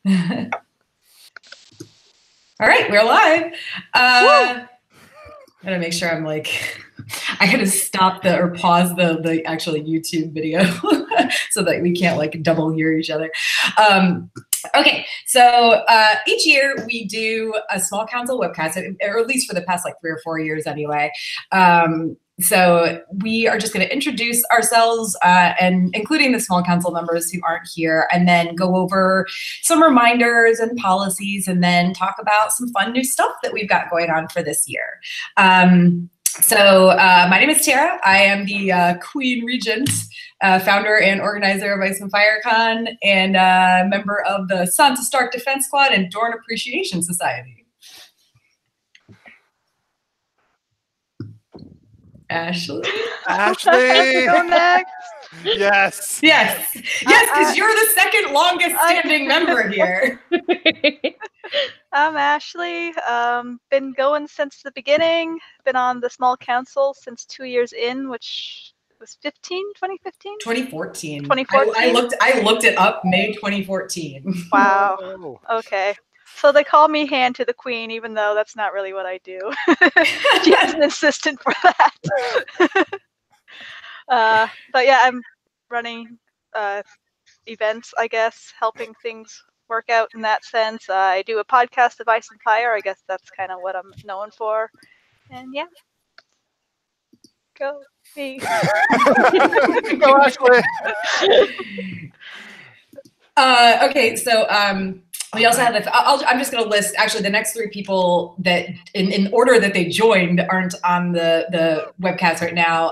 All right, we're live. I gotta make sure I'm like, I gotta stop or pause the actual YouTube video so that we can't like double hear each other. Okay, so each year we do a small council webcast, or at least for the past like 3 or 4 years anyway. So we are just going to introduce ourselves and including the small council members who aren't here, and then go over some reminders and policies, and then talk about some fun new stuff that we've got going on for this year. So my name is Tara. I am the Queen Regent, founder and organizer of Ice and Fire Kahn, and member of the Lyanna Stark Defense Squad and Dorn Appreciation Society. Ashley. Go next. Yes. Yes, because you're the second longest standing member here. I'm Ashley. Been going since the beginning. Been on the small council since 2 years in, which was 2015? 2014. 2014. I looked it up, May 2014. Wow. Oh. Okay. So they call me hand to the queen, even though that's not really what I do. She has an assistant for that. But yeah, I'm running events, I guess, helping things work out in that sense. I do a podcast of Ice and Fire. I guess that's kind of what I'm known for. And yeah, go me. Go Ashley. Okay, so we also have I'm just going to list actually the next 3 people that in order that they joined aren't on the webcast right now.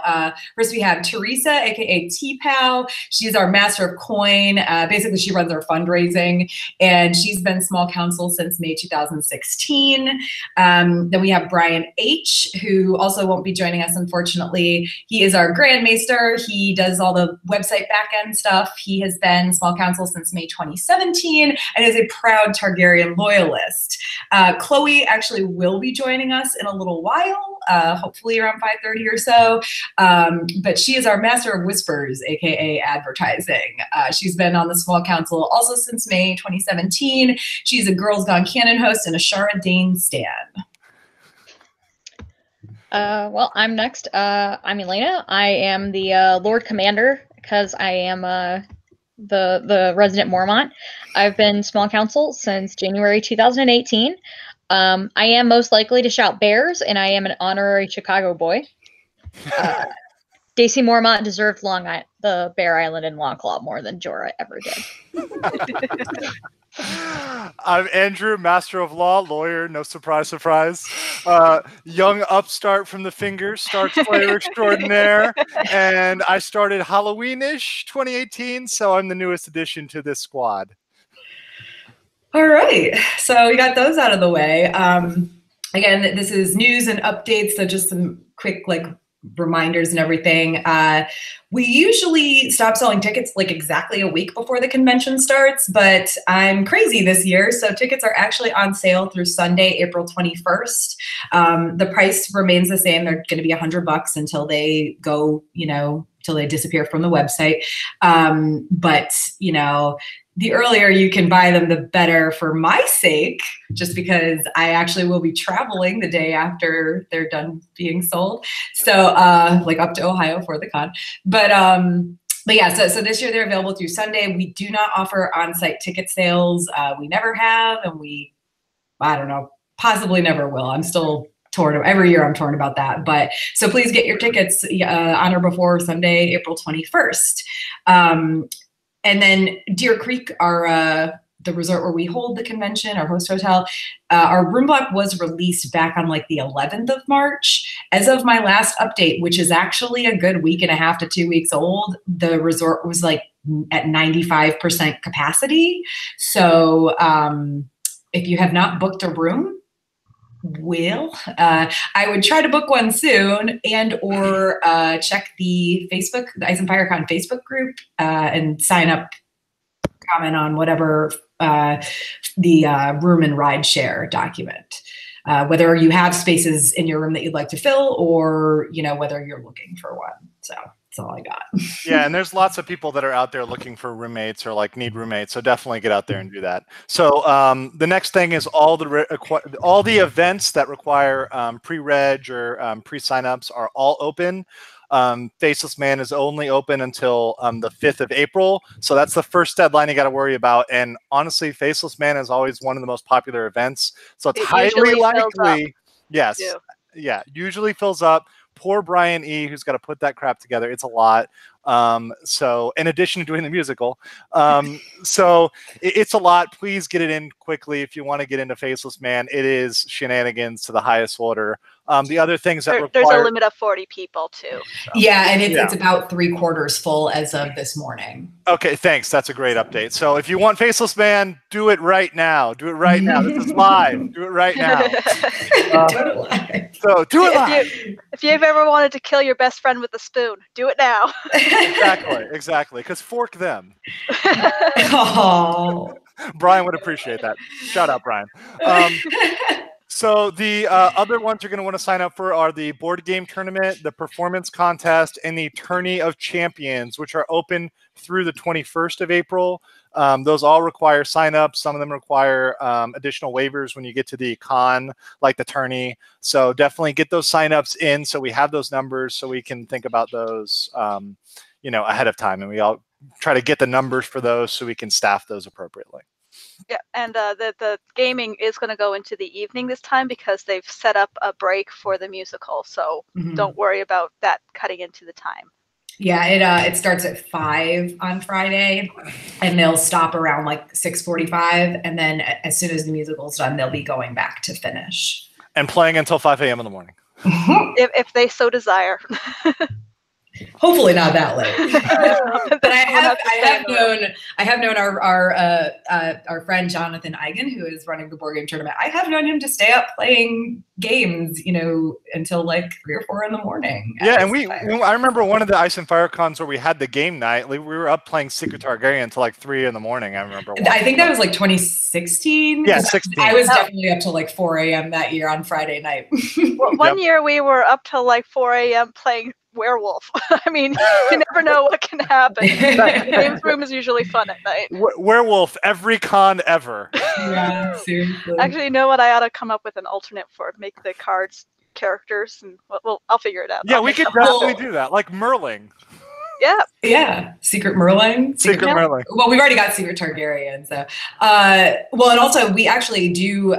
First we have Teresa, aka T-Pow. She's our master of coin. Basically she runs our fundraising, and she's been small council since May 2016. Then we have Brian H, who also won't be joining us unfortunately. He is our Grand Maester. He does all the website backend stuff. He has been small council since May 2017 and is a proud Targaryen loyalist. Chloe actually will be joining us in a little while, hopefully around 5:30 or so. But she is our master of whispers, aka advertising. She's been on the small council also since May 2017. She's a Girls Gone Canon host and a Shara Dane stan. Well, I'm next. I'm Lyanna. I am the Lord Commander because I am the resident Mormont. I've been small council since January 2018. I am most likely to shout bears, and I am an honorary Chicago boy. Daisy Mormont deserved the Bear Island and Longclaw more than Jorah ever did. I'm Andrew, Master of Law, lawyer, no surprise, surprise. Young upstart from the Fingers, Stark player extraordinaire. And I started Halloween-ish 2018, so I'm the newest addition to this squad. All right, so we got those out of the way. Again, this is news and updates, so just some quick reminders and everything. We usually stop selling tickets like exactly a week before the convention starts, but I'm crazy this year, so tickets are actually on sale through Sunday, April 21st. The price remains the same. They're going to be $100 until they go, till they disappear from the website. But the earlier you can buy them, the better for my sake, just because I actually will be traveling the day after they're done being sold. So like up to Ohio for the con. But yeah, so this year they're available through Sunday. We do not offer on-site ticket sales. We never have, and I don't know, possibly never will. I'm still torn. Every year I'm torn about that. But so please get your tickets on or before Sunday, April 21st. And then Deer Creek, the resort where we hold the convention, our host hotel, our room block was released back on like the 11th of March. As of my last update, which is actually a good week and a half to 2 weeks old, the resort was like at 95% capacity. So if you have not booked a room, I would try to book one soon, and or check the Ice and Fire Con Facebook group and sign up, comment on whatever the room and ride share document. Whether you have spaces in your room that you'd like to fill, or whether you're looking for one. So That's all I got. Yeah, and there's lots of people that are out there looking for roommates or like need roommates, so definitely get out there and do that. So the next thing is all the events that require pre-reg or pre-signups are all open. Faceless Man is only open until the 5th of April, so that's the first deadline you got to worry about. And honestly, Faceless Man is always one of the most popular events, so it's highly likely. Yes, yeah, usually fills up. Poor Brian E, who's got to put that crap together. It's a lot. So in addition to doing the musical, so it's a lot. Please get it in quickly if you want to get into Faceless Man. It is shenanigans to the highest order. The other things that there's a limit of 40 people too. So. Yeah, and it's about 3/4 full as of this morning. Okay, thanks. That's a great update. So if you want Faceless Man, do it right now. Do it right now. This is live. Do it right now. Do it live. So do it live. If you've ever wanted to kill your best friend with a spoon, do it now. Exactly. Because fork them. Oh. Brian would appreciate that. Shout out, Brian. So the other ones you're going to want to sign up for are the board game tournament, the performance contest, and the Tourney of Champions, which are open through the 21st of April. Those all require signups. Some of them require additional waivers when you get to the Kahn, like the tourney. So definitely get those signups in so we have those numbers so we can think about those ahead of time. And we all try to get the numbers for those so we can staff those appropriately. Yeah, and the gaming is going to go into the evening this time because they've set up a break for the musical. So don't worry about that cutting into the time. Yeah, it starts at 5 on Friday, and they'll stop around like 6:45, and then as soon as the musical's done, they'll be going back to finish. And playing until 5 a.m. in the morning. If they so desire. Hopefully not that late. But I have known our friend Jonathan Eigen, who is running the board game tournament. I have known him to stay up playing games, until like 3 or 4 in the morning. Yeah, and I remember one of the Ice and Fire cons where we had the game night. We were up playing Secret Targaryen until like 3 in the morning. I remember. I think that was like 2016. Yeah, 16. I was definitely up till like 4 a.m. that year on Friday night. One year we were up till like 4 a.m. playing Werewolf. I mean, you never know what can happen. Games room is usually fun at night. Werewolf, every con ever. Yeah, seriously. Actually, you know what? I ought to come up with an alternate for it. Make the cards characters, and well, I'll figure it out. Yeah, we could definitely do that, like Merling. Yeah. Secret Merling. Secret Merling. Well, we've already got Secret Targaryen, so. Well, and also we actually do.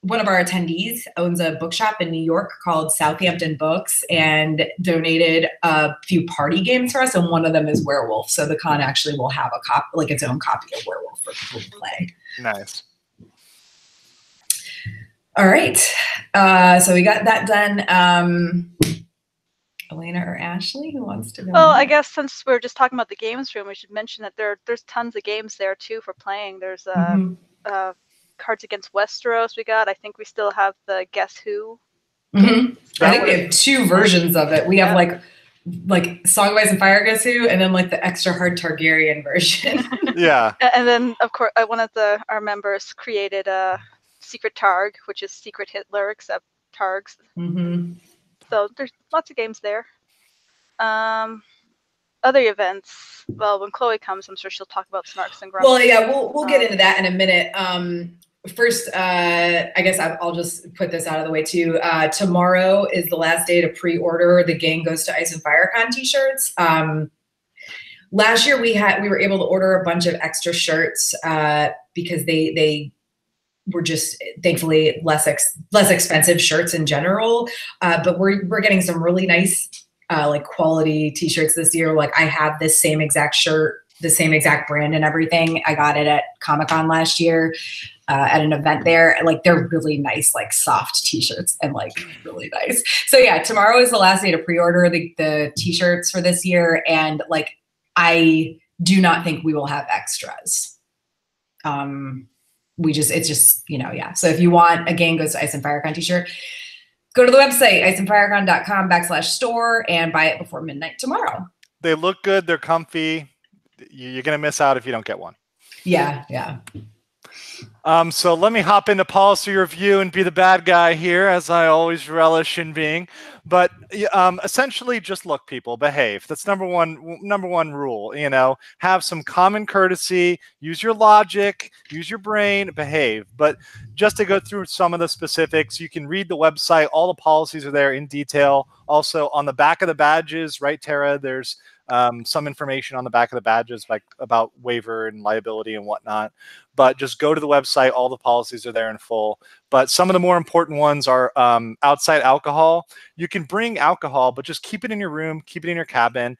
One of our attendees owns a bookshop in New York called Southampton Books and donated a few party games for us, and one of them is Werewolf. So the con actually will have its own copy of Werewolf for people to play. Nice. All right. So we got that done. Elena or Ashley, who wants to go? Well, I guess since we're just talking about the games room, we should mention that there's tons of games there too for playing. There's Cards Against Westeros I think we still have the Guess Who. I think we have 2 versions of it. We have like Song of Ice and Fire Guess Who, and then like the extra hard Targaryen version. Yeah. And then of course one of our members created a Secret Targ, which is Secret Hitler except Targs. So there's lots of games there. Other events. Well, when Chloe comes, I'm sure she'll talk about Snarks and Grumps. Well, yeah, we'll get into that in a minute. First, I guess I'll just put this out of the way too. Tomorrow is the last day to pre-order the Gang Goes to Ice and Fire Con t-shirts. Last year we were able to order a bunch of extra shirts because they were just thankfully less expensive shirts in general. But we're getting some really nice like quality t-shirts this year. Like I have this same exact shirt, the same exact brand and everything. I got it at Comic-Con last year at an event there. Like they're really nice, like soft t-shirts and like really nice. So yeah, tomorrow is the last day to pre-order the t-shirts for this year. And like, I do not think we will have extras. It's just, yeah. So if you want a Gang Goes to Ice and Firecon t-shirt, go to the website, iceandfirecon.com/store and buy it before midnight tomorrow. They look good. They're comfy. You're going to miss out if you don't get one. Yeah. So let me hop into policy review and be the bad guy here, as I always relish in being. But essentially, just look, people, behave. That's number one rule. You know, have some common courtesy, use your logic, use your brain, behave. But just to go through some of the specifics, you can read the website. All the policies are there in detail. Also, on the back of the badges, right, Tara? There's some information on the back of the badges, like about waiver and liability and whatnot. But just go to the website. All the policies are there in full. But some of the more important ones are outside alcohol. You can bring alcohol, but just keep it in your room, keep it in your cabin.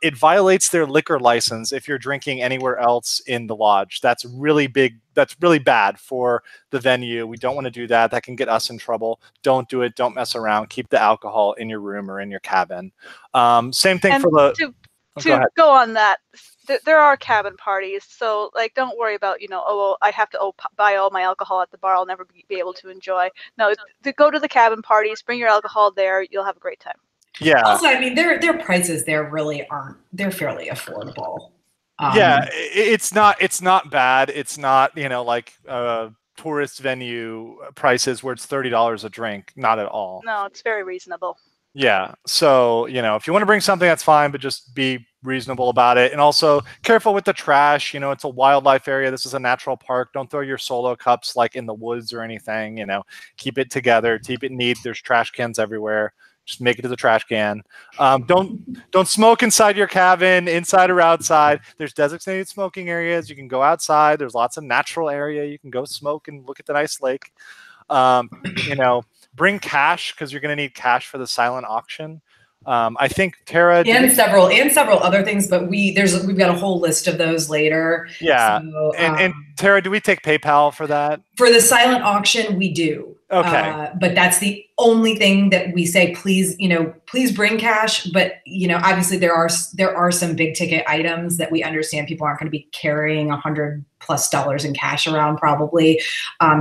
It violates their liquor license if you're drinking anywhere else in the lodge. That's really big. That's really bad for the venue. We don't want to do that. That can get us in trouble. Don't do it. Don't mess around. Keep the alcohol in your room or in your cabin. Same thing for the... To go on that, there are cabin parties, so like don't worry about, you know, oh, I have to buy all my alcohol at the bar, I'll never be able to enjoy. No, to go to the cabin parties, bring your alcohol there, you'll have a great time. Yeah. Also, I mean, their prices there really aren't. They're fairly affordable. Yeah, it's not bad. It's not, you know, like tourist venue prices where it's $30 a drink. Not at all. No, it's very reasonable. Yeah. So, you know, if you want to bring something, that's fine, but just be reasonable about it. And also careful with the trash. You know, it's a wildlife area. This is a natural park. Don't throw your solo cups like in the woods or anything. You know, keep it together, keep it neat. There's trash cans everywhere. Just make it to the trash can. Don't smoke inside your cabin, inside or outside. There's designated smoking areas. You can go outside. There's lots of natural area. You can go smoke and look at the nice lake. You know, bring cash because you're going to need cash for the silent auction. I think Tara and several other things, but we've got a whole list of those later. Yeah. So, and Tara, do we take PayPal for that? For the silent auction, we do. Okay. But that's the only thing that we say, please, you know, please bring cash. But, you know, obviously there are some big ticket items that we understand people aren't going to be carrying $100+ in cash around probably.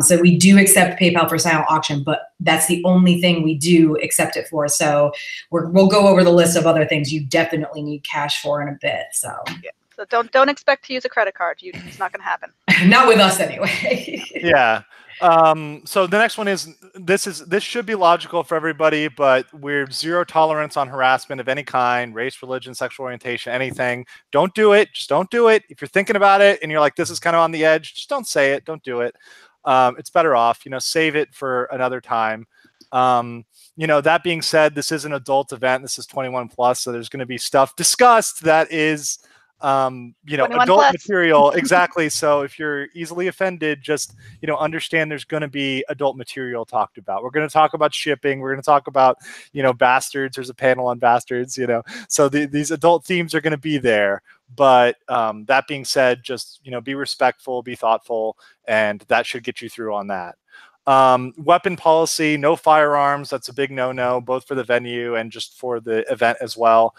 So we do accept PayPal for silent auction, but that's the only thing we do accept it for. So we'll go over the list of other things you definitely need cash for in a bit. So yeah. So don't expect to use a credit card. It's not going to happen. Not with us anyway. Yeah. So the next one is this should be logical for everybody, but we're zero tolerance on harassment of any kind, race, religion, sexual orientation, anything. Don't do it. Just don't do it. If you're thinking about it and you're like, this is kind of on the edge, just don't say it. Don't do it. It's better off, you know, save it for another time. You know, that being said, this is an adult event. This is 21+, so there's going to be stuff discussed that is, you know, adult material. Exactly. So if you're easily offended, just, you know, understand there's going to be adult material talked about. We're going to talk about shipping. We're going to talk about, you know, bastards. There's a panel on bastards, you know, so these adult themes are going to be there. But that being said, just, you know, be respectful, be thoughtful, and that should get you through on that. Weapon policy, no firearms. That's a big no-no, both for the venue and just for the event as well.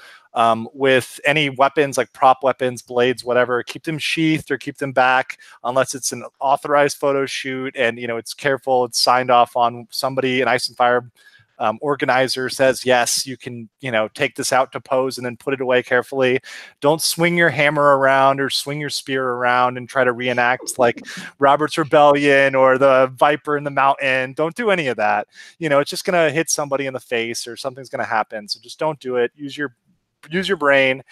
With any weapons like prop weapons, blades, whatever, keep them sheathed or keep them back unless it's an authorized photo shoot and, you know, it's careful, it's signed off on somebody, an Ice and Fire organizer says, yes, you can, you know, take this out to pose and then put it away carefully. Don't swing your hammer around or swing your spear around and try to reenact like Robert's Rebellion or the Viper in the Mountain. Don't do any of that. You know, it's just going to hit somebody in the face or something's going to happen. So just don't do it. Use your brain,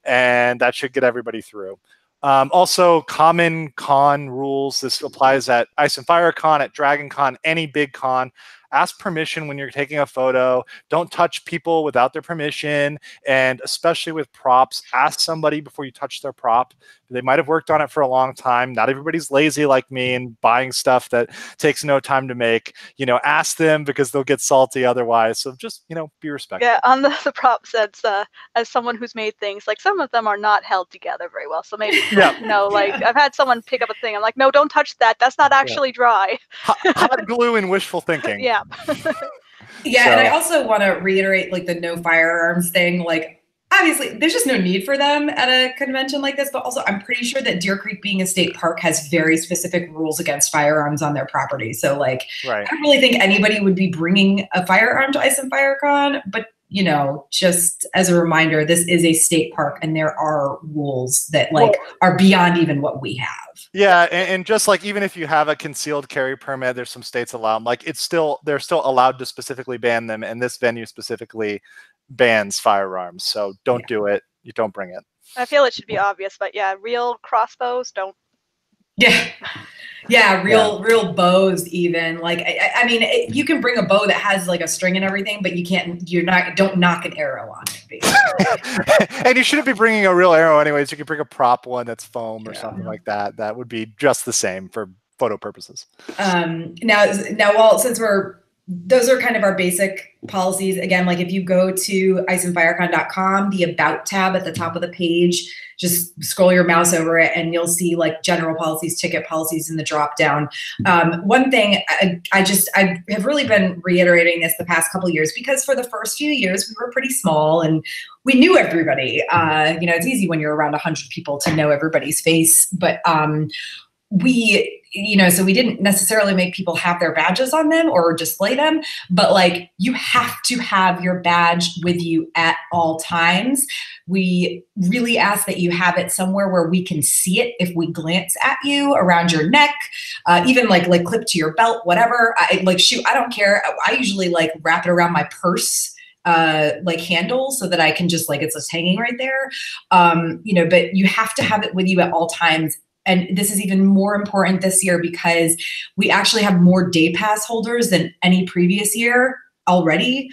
and that should get everybody through. Also, common con rules. This applies at Ice and Fire Con, at Dragon Con, any big con. Ask permission when you're taking a photo. Don't touch people without their permission. And especially with props, ask somebody before you touch their prop. They might have worked on it for a long time. Not everybody's lazy like me and buying stuff that takes no time to make. You know, ask them because they'll get salty otherwise. So just, you know, be respectful. Yeah, on the prop sets, as someone who's made things, like some of them are not held together very well. So maybe, yeah. You know, like I've had someone pick up a thing. I'm like, no, don't touch that. That's not actually dry. Hot glue and wishful thinking. Yeah. Yeah, so. And I also want to reiterate like the no firearms thing. Like, obviously, there's just no need for them at a convention like this. But also, I'm pretty sure that Deer Creek, being a state park, has very specific rules against firearms on their property. So, like, right. I don't really think anybody would be bringing a firearm to Ice and Fire Con. But you know, just as a reminder, this is a state park and there are rules that like are beyond even what we have. Yeah, and just like even if you have a concealed carry permit, there's some states allow them. Like they're still allowed to specifically ban them, and this venue specifically bans firearms. So don't do it. You don't bring it. I feel it should be obvious, but yeah, real crossbows don't. Yeah, real bows even. Like, I mean, you can bring a bow that has like a string and everything, but don't knock an arrow on it, basically. And you shouldn't be bringing a real arrow anyways. You could bring a prop one that's foam or something like that. That would be just the same for photo purposes. Now, well, since those are kind of our basic policies. Again, like if you go to iceandfirecon.com, the About tab at the top of the page, just scroll your mouse over it and you'll see like general policies, ticket policies in the drop down. One thing I have really been reiterating this the past couple of years, because for the first few years we were pretty small and we knew everybody. You know, it's easy when you're around 100 people to know everybody's face, but so we didn't necessarily make people have their badges on them or display them, but like you have to have your badge with you at all times. We really ask that you have it somewhere where we can see it if we glance at you, around your neck, even like clipped to your belt, whatever. I don't care. I usually like wrap it around my purse like handle so that I can just like, it's just hanging right there. You know, but you have to have it with you at all times. And this is even more important this year because we actually have more day pass holders than any previous year already.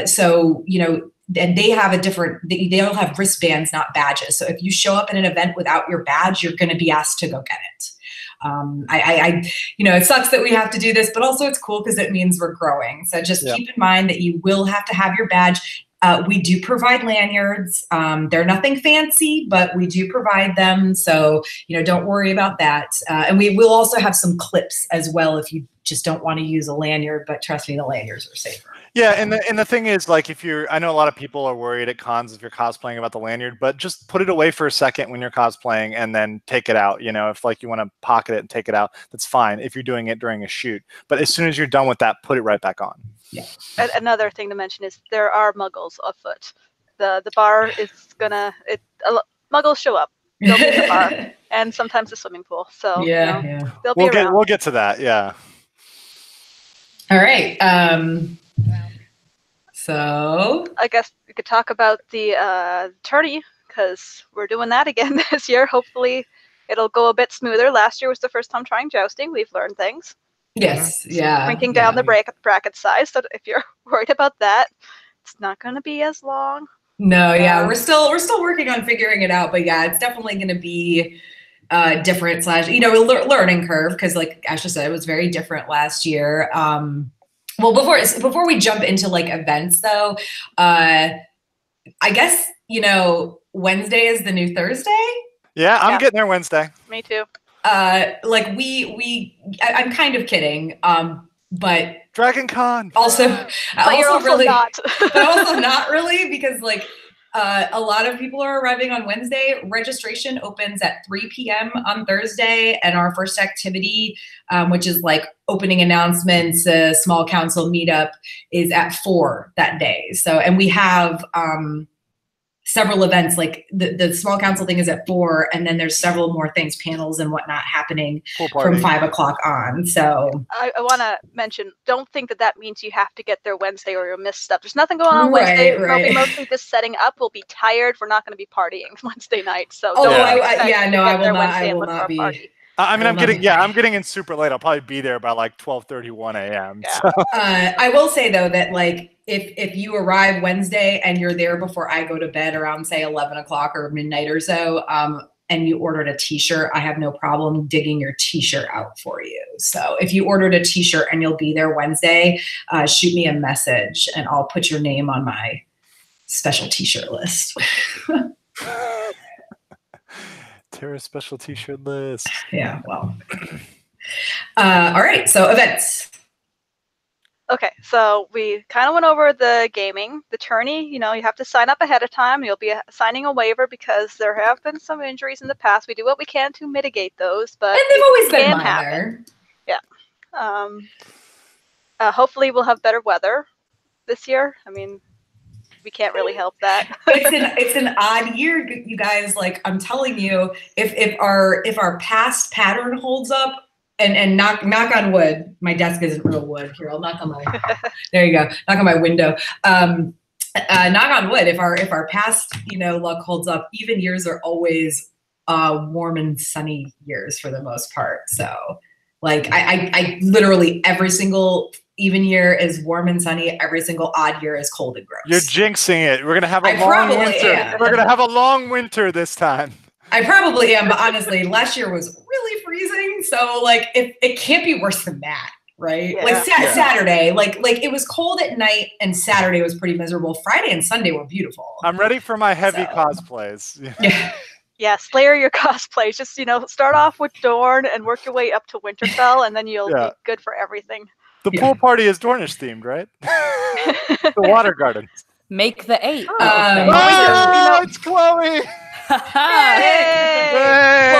So, you know, and they have they all have wristbands, not badges. So if you show up at an event without your badge, you're going to be asked to go get it. You know, it sucks that we have to do this, but also it's cool because it means we're growing. So just keep in mind that you will have to have your badge. We do provide lanyards. They're nothing fancy, but we do provide them. So, you know, don't worry about that. And we will also have some clips as well if you just don't want to use a lanyard, but trust me, the lanyards are safer. Yeah, and the thing is, like, I know a lot of people are worried at cons if you're cosplaying about the lanyard, but just put it away for a second when you're cosplaying and then take it out. You know, if like you want to pocket it and take it out, that's fine if you're doing it during a shoot. But as soon as you're done with that, put it right back on. Yeah. Another thing to mention is there are muggles afoot. The bar is muggles show up. They'll be in the bar and sometimes the swimming pool. So they'll be around. We'll get to that. Yeah. All right. So I guess we could talk about the tourney because we're doing that again this year. Hopefully it'll go a bit smoother. Last year was the first time trying jousting. We've learned things. Yes. Yeah. Shrinking down the bracket size. So if you're worried about that, it's not going to be as long. No. Yeah. We're still working on figuring it out, but yeah, it's definitely going to be different / learning curve. Cause like Ashley said, it was very different last year. Well, before we jump into like events though, I guess, Wednesday is the new Thursday. Yeah, I'm getting there Wednesday. Me too. Like I'm kind of kidding. But Dragon Con. Also, but you're also not. But also not really because like a lot of people are arriving on Wednesday. Registration opens at 3 p.m. on Thursday, and our first activity, which is like opening announcements, a small council meetup, is at 4 that day. So, and we have several events, like the small council thing is at 4, and then there's several more things, panels and whatnot happening from 5 o'clock on. So I want to mention, don't think that means you have to get there Wednesday or you'll miss stuff. There's nothing going on Wednesday. We'll be mostly just setting up. We'll be tired. We're not going to be partying Wednesday night. So I will not be. I mean, I'm getting in super late. I'll probably be there by like 12:31 a.m. Yeah. So. I will say though that like if you arrive Wednesday and you're there before I go to bed around say 11 o'clock or midnight or so, and you ordered a t-shirt, I have no problem digging your t-shirt out for you. So if you ordered a t-shirt and you'll be there Wednesday, shoot me a message and I'll put your name on my special t-shirt list. Tara's special t-shirt list. Yeah, well. All right, so events. Okay, so we kind of went over the gaming, the tourney. You have to sign up ahead of time. You'll be signing a waiver because there have been some injuries in the past. We do what we can to mitigate those, but and they've always been minor. Happen. Yeah. Hopefully we'll have better weather this year. I mean, we can't really help that. It's an odd year, you guys. Like I'm telling you, if our past pattern holds up, and knock on wood, my desk isn't real wood. Here, I'll knock on my. There you go. Knock on my window. Knock on wood. If our past luck holds up, even years are always warm and sunny years for the most part. So like I literally every single even year is warm and sunny. Every single odd year is cold and gross. You're jinxing it. We're gonna have a I long probably winter. am. We're gonna have a long winter this time. I probably am, but honestly, last year was really freezing. So like it can't be worse than that, right? Yeah. Like Saturday, like it was cold at night and Saturday was pretty miserable. Friday and Sunday were beautiful. I'm ready for my heavy So. cosplays. Yeah. Yeah, layer your cosplays. Just start off with Dorn and work your way up to Winterfell, and then you'll be good for everything. The pool party is Dornish themed, right? The water gardens. Make the 8. Oh, it's Chloe. Hey!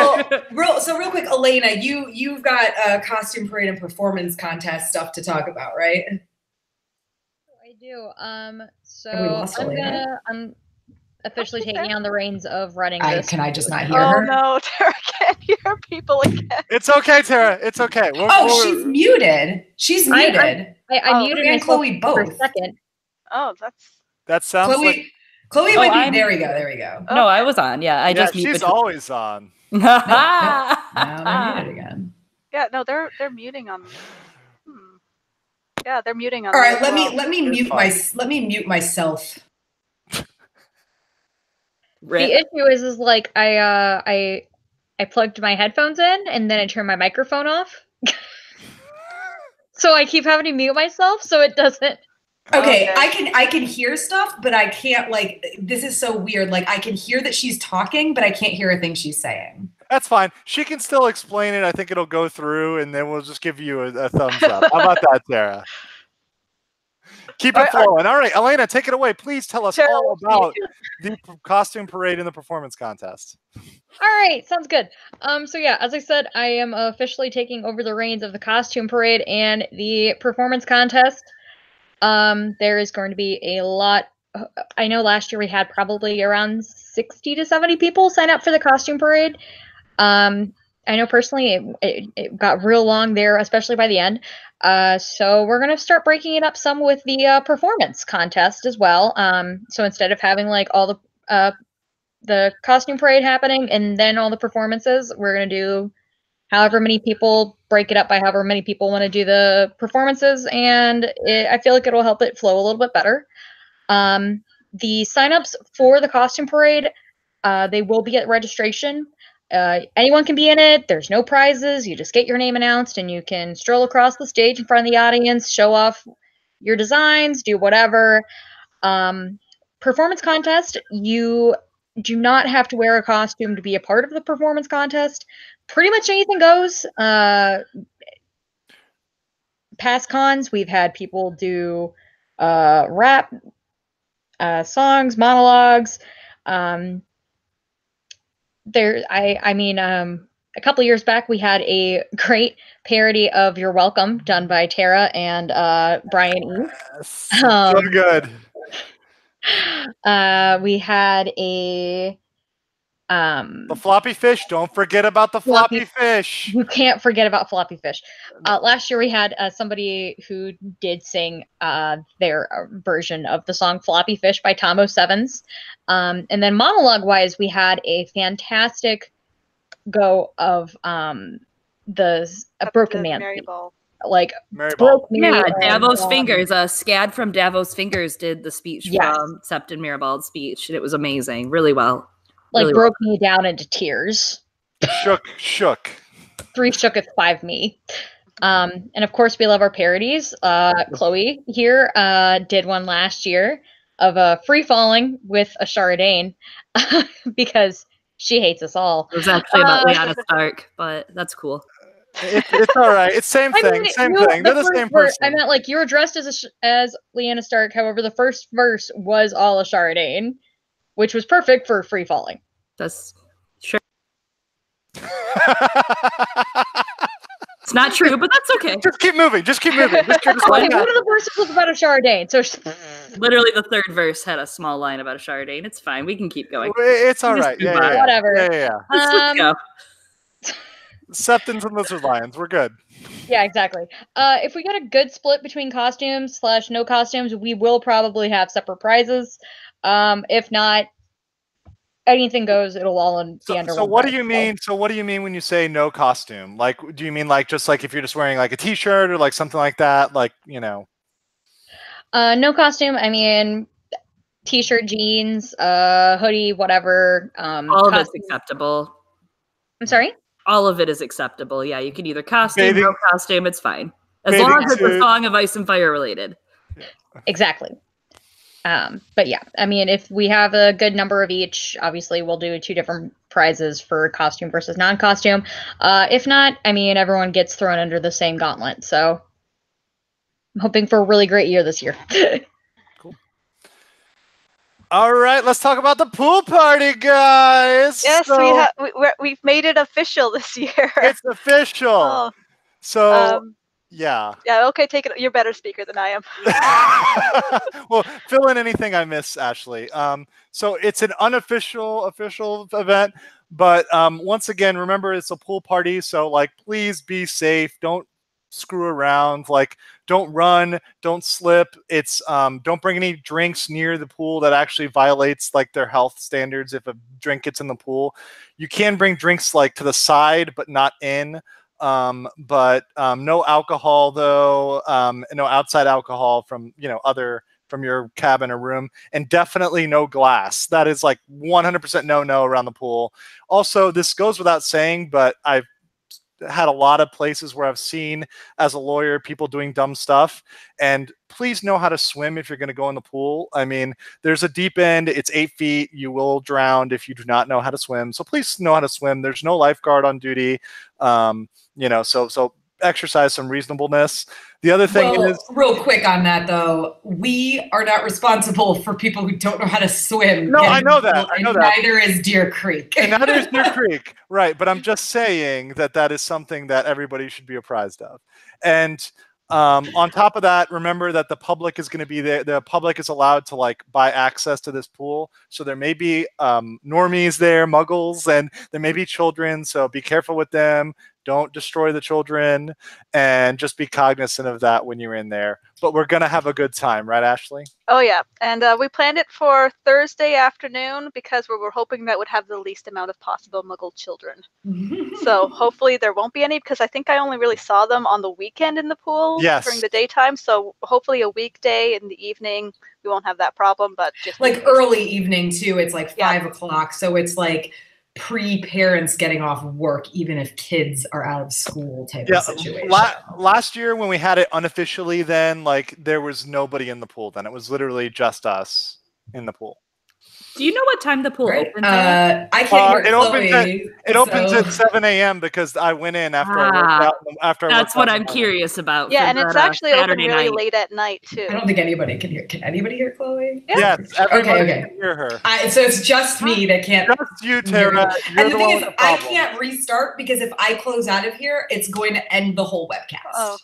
Well, real quick, Elena, you've got a costume parade and performance contest stuff to talk about, right? I do. So Have we lost Elena? I'm officially taking on the reins of running this. Can I just not hear Oh her? no, Tara can't hear people again. It's okay, Tara. It's okay. She's muted. She's muted. I muted and myself Chloe for both. a second. Oh, that sounds like Chloe might be. There we go. No, I was on. Yeah, I just muted. She's always on. Now I'm muted again. Yeah, no, they're muting on. Yeah, they're muting on. All right, let me mute myself. The issue is like I plugged my headphones in and then I turned my microphone off. So I keep having to mute myself so it doesn't. Okay, I can hear stuff, but I can't this is so weird. Like I can hear that she's talking, but I can't hear a thing she's saying. That's fine. She can still explain it. I think it'll go through, and then we'll just give you a thumbs up. How about that, Tara? Keep it flowing. All right, Elena, take it away. Please tell us all about the costume parade and the performance contest. All right, sounds good. So yeah, as I said, I am officially taking over the reins of the costume parade and the performance contest. There is going to be a lot. I know last year we had probably around 60 to 70 people sign up for the costume parade. I know personally it got real long there, especially by the end. So we're going to start breaking it up some with the performance contest as well. So instead of having like all the costume parade happening and then all the performances, we're going to do however many people, break it up by however many people want to do the performances, and I feel like it'll help it flow a little bit better. The signups for the costume parade, they will be at registration. Anyone can be in it. There's no prizes. You just get your name announced and you can stroll across the stage in front of the audience, show off your designs, do whatever. Performance contest, you do not have to wear a costume to be a part of the performance contest. Pretty much anything goes. Past cons, we've had people do rap, songs, monologues. A couple years back, we had a great parody of "You're Welcome" done by Tara and Brian E. So good. We had a the floppy fish. Don't forget about the floppy fish. You can't forget about floppy fish. Last year we had somebody who did sing their version of the song "Floppy Fish" by Tom O'Sevens. And then monologue-wise, we had a fantastic go of the Broken Man. Like broke me. Yeah, Davos Fingers. Scad from Davos Fingers did the speech from Septon Mirabald's speech, and it was amazing. Really well. Like really broke me down into tears. Shook. 3 shooketh, 5 me. And of course, we love our parodies. Chloe here did one last year of free falling with a Shardane because she hates us all. It was actually about Lyanna Stark, but that's cool. It's all right. It's same thing. They're the same person. I meant like you were dressed as Lyanna Stark. However, the first verse was all a Shardane, which was perfect for free falling. That's sure. It's not true, but that's okay. Just keep moving. One of the verses was about a Shardane, so Literally, the third verse had a small line about a Shardane. It's fine. We can keep going. It's all right. Yeah. Whatever. Yeah. Let's go. Septons and lizard lions. We're good. Yeah, exactly. If we get a good split between costumes / no costumes, we will probably have separate prizes. If not, anything goes. It'll all be under So one what prize. do you mean? So what do you mean when you say no costume? Like, do you mean like just like if you're just wearing like a t-shirt or like something like that? Like, you know. No costume. I mean, t-shirt, jeans, hoodie, whatever. All of it's acceptable. I'm sorry? All of it is acceptable. Yeah, you can either costume, Bathing- no costume, it's fine. As bathing long as it's a suit. Song of Ice and Fire related. Exactly. But yeah, I mean, if we have a good number of each, obviously we'll do 2 different prizes for costume versus non-costume. If not, I mean, everyone gets thrown under the same gauntlet. So I'm hoping for a really great year this year. All right, let's talk about the pool party, guys. Yes, So, we've made it official this year. it's official. Oh, So, yeah. yeah. Okay, take it. You're a better speaker than I am. Well, fill in anything I miss, Ashley. So it's an official event, but once again, remember it's a pool party, so like please be safe. Don't screw around. Like don't run, don't slip. It's don't bring any drinks near the pool that actually violates like their health standards. If a drink gets in the pool, you can bring drinks like to the side, but not in. No alcohol though, no outside alcohol from, you know, from your cabin or room, and definitely no glass. That is like 100% no around the pool. Also, this goes without saying, but I've had a lot of places where I've seen as a lawyer people doing dumb stuff, and please know how to swim if you're going to go in the pool. I mean, there's a deep end, it's 8 feet, you will drown if you do not know how to swim, so please know how to swim. There's no lifeguard on duty, you know, so exercise some reasonableness. The other thing is, real quick on that though, we are not responsible for people who don't know how to swim. No, I know that. I know that. Neither is Deer Creek. And neither is Deer Creek, right? But I'm just saying that is something that everybody should be apprised of. And on top of that, remember that the public is going to be there. The public is allowed to like buy access to this pool. So there may be normies there, muggles, and there may be children. So be careful with them. Don't destroy the children, and just be cognizant of that when you're in there. But we're going to have a good time, right, Ashley? Oh, yeah. And we planned it for Thursday afternoon because we were hoping that would have the least amount of possible Muggle children. So hopefully there won't be any, because I think I only really saw them on the weekend in the pool during the daytime. So hopefully a weekday in the evening, we won't have that problem. But just like early evening, too. It's like 5 o'clock. So it's like pre-parents getting off work, even if kids are out of school type of situation. Last year when we had it unofficially, then like there was nobody in the pool. Then it was literally just us in the pool. Do you know what time the pool opens? I can't hear Chloe. It opens at 7 a.m. because I went in after I worked out. That's what I'm curious about. Yeah, and it's actually open really late at night too. I don't think anybody can hear. Can anybody hear Chloe? Yeah. Yes, everybody can hear her. So it's just me that can't. Just you, Tara. And the thing is, I can't restart because if I close out of here, it's going to end the whole webcast.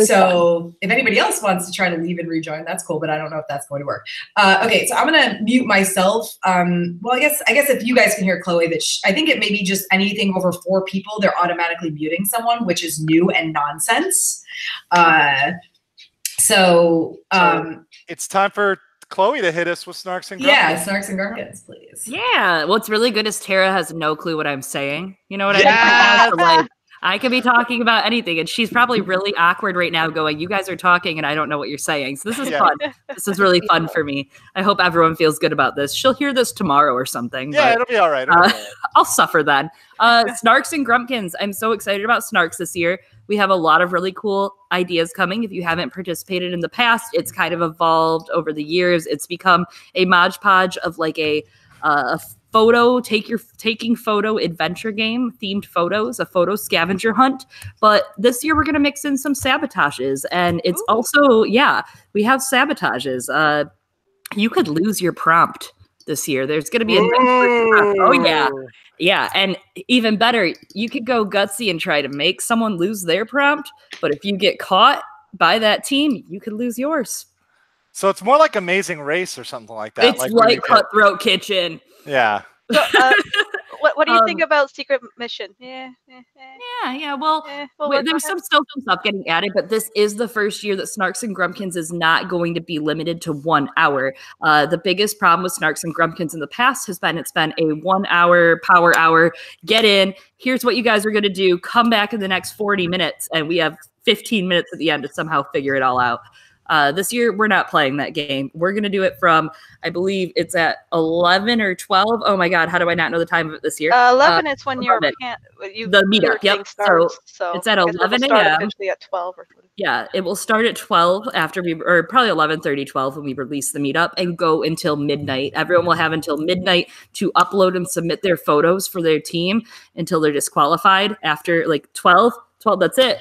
So if anybody else wants to try to leave and rejoin, that's cool, but I don't know if that's going to work. Okay, so I'm gonna mute myself. Well, I guess if you guys can hear Chloe, that I think it may be just anything over 4 people, they're automatically muting someone, which is new and nonsense. So it's time for Chloe to hit us with Snarks and Grumpkins. Yeah, Snarks and Grumpkins, please. Yeah, what's really good is Tara has no clue what I'm saying. You know what I mean? Like, I could be talking about anything, and she's probably really awkward right now going, you guys are talking, and I don't know what you're saying. So this is fun. This is really fun for me. I hope everyone feels good about this. She'll hear this tomorrow or something. Yeah, it'll be all right. I'll suffer then. Snarks and Grumpkins. I'm so excited about Snarks this year. We have a lot of really cool ideas coming. If you haven't participated in the past, it's kind of evolved over the years. It's become a Mod Podge of like a taking photo adventure game, themed photos, a photo scavenger hunt. But this year we're going to mix in some sabotages, and it's also, we have sabotages. You could lose your prompt this year. There's going to be yeah, and even better, you could go gutsy and try to make someone lose their prompt, but if you get caught by that team, you could lose yours. So it's more like Amazing Race or something like that. It's like Cutthroat Kitchen. Yeah. So, what do you think about Secret Mission? Yeah. Well, there's still some stuff getting added, but this is the first year that Snarks and Grumpkins is not going to be limited to 1 hour. The biggest problem with Snarks and Grumpkins in the past has been it's been a 1 hour power hour. Get in. Here's what you guys are going to do. Come back in the next 40 minutes, and we have 15 minutes at the end to somehow figure it all out. This year, we're not playing that game. We're going to do it from, I believe it's at 11 or 12. Oh my God, how do I not know the time of it this year? 11 is when the meetup. Yep. Starts, so it's at 11 a.m. Officially at 12 or something. Yeah, it will start at 12 or probably 11:30, 12 when we release the meetup and go until midnight. Everyone will have until midnight to upload and submit their photos for their team until they're disqualified. After like 12, that's it.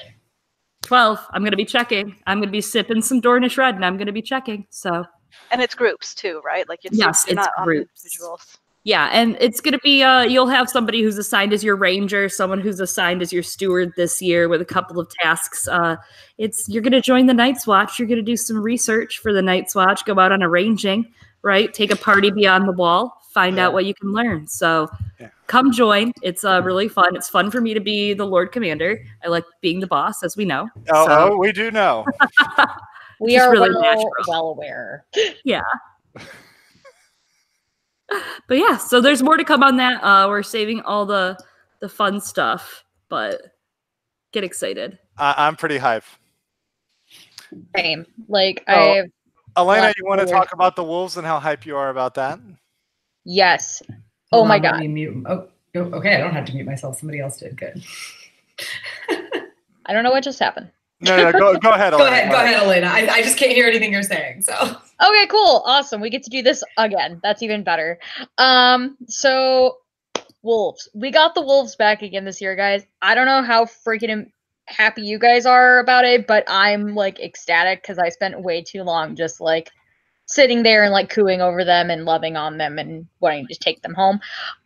12, I'm going to be checking. I'm going to be sipping some Dornish Red, and I'm going to be checking. So, and it's groups too, right? Like it's it's not groups. Individuals. Yeah, and it's going to be you'll have somebody who's assigned as your ranger, someone who's assigned as your steward this year with a couple of tasks. You're going to join the Night's Watch. You're going to do some research for the Night's Watch. Go out on a ranging, right? Take a party beyond the wall. Find out what you can learn. So. Yeah. Come join. It's really fun. It's fun for me to be the Lord Commander. I like being the boss, as we know. Oh, we do know. We are really well aware. Yeah. But yeah, so there's more to come on that. We're saving all the fun stuff, but get excited. I'm pretty hyped. Same. Like Elena, you want to talk about the wolves and how hype you are about that? Yes. Hold oh my on, God. Let me mute. Oh, okay. I don't have to mute myself. Somebody else did. Good. I don't know what just happened. No, go ahead, Elena. Go ahead, Elena. I just can't hear anything you're saying. So. Okay, cool. Awesome. We get to do this again. That's even better. So wolves. We got the wolves back again this year, guys. I don't know how freaking happy you guys are about it, but I'm like ecstatic because I spent way too long just like sitting there and like cooing over them and loving on them and wanting to take them home.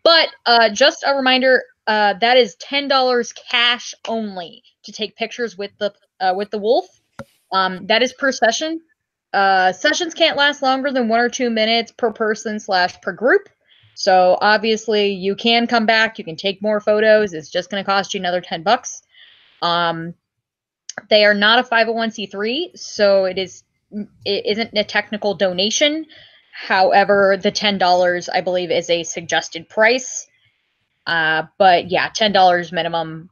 But just a reminder, that is $10 cash only to take pictures with the wolf. That is per session. Sessions can't last longer than 1 or 2 minutes per person / per group. So obviously you can come back. You can take more photos. It's just going to cost you another $10. They are not a 501c3, so it isn't a technical donation. However, the $10 I believe is a suggested price. But yeah, $10 minimum.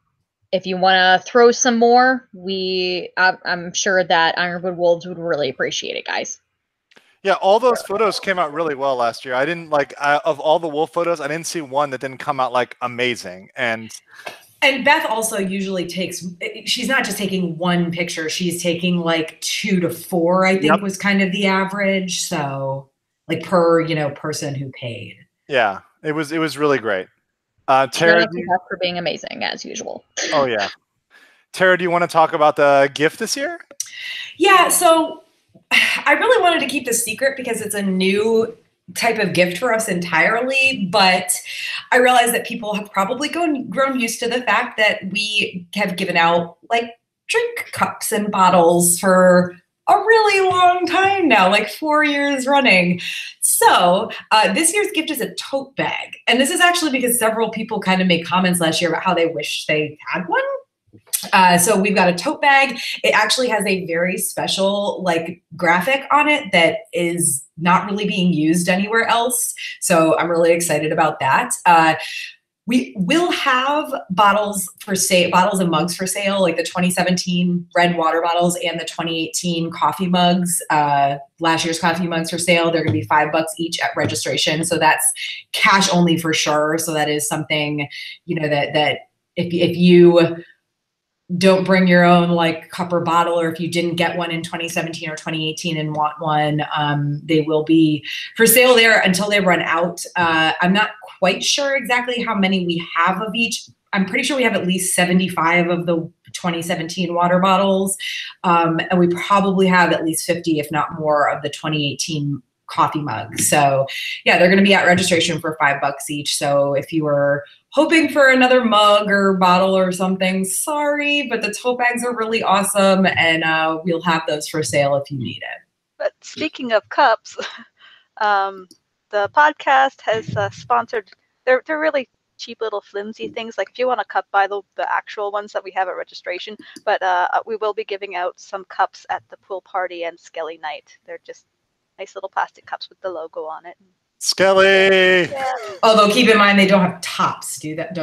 If you want to throw some more, I'm sure that Ironwood Wolves would really appreciate it, guys. Yeah, all those photos came out really well last year. I didn't of all the wolf photos, I didn't see one that didn't come out like amazing. And Beth also usually she's not just taking one picture, she's taking like 2 to 4, I think was kind of the average. So like per, person who paid. Yeah, it was really great. Tara, for being amazing as usual. Oh yeah. Tara, do you want to talk about the gift this year? Yeah, so I really wanted to keep this secret because it's a new type of gift for us entirely, but I realize that people have probably grown used to the fact that we have given out like drink cups and bottles for a really long time now, like 4 years running. So this year's gift is a tote bag. And this is actually because several people kind of made comments last year about how they wish they had one. So we've got a tote bag. It actually has a very special like graphic on it that is not really being used anywhere else. So I'm really excited about that. We will have bottles and mugs for sale, like the 2017 red water bottles and the 2018 coffee mugs, last year's coffee mugs for sale. They're going to be $5 each at registration. So that's cash only for sure. So that is something, that if you don't bring your own like cup or bottle, or if you didn't get one in 2017 or 2018 and want one, they will be for sale there until they run out. I'm not quite sure exactly how many we have of each. I'm pretty sure we have at least 75 of the 2017 water bottles. And we probably have at least 50, if not more, of the 2018 coffee mugs. So yeah, they're going to be at registration for $5 each. So if you were hoping for another mug or bottle or something, sorry, but the tote bags are really awesome, and we'll have those for sale if you need it. But speaking of cups, the podcast has sponsored. They're really cheap little flimsy things. Like if you want a cup, buy the actual ones that we have at registration. But we will be giving out some cups at the pool party and Skelly night. They're just nice little plastic cups with the logo on it. Skelly. Yeah. Although keep in mind they don't have tops. Do that?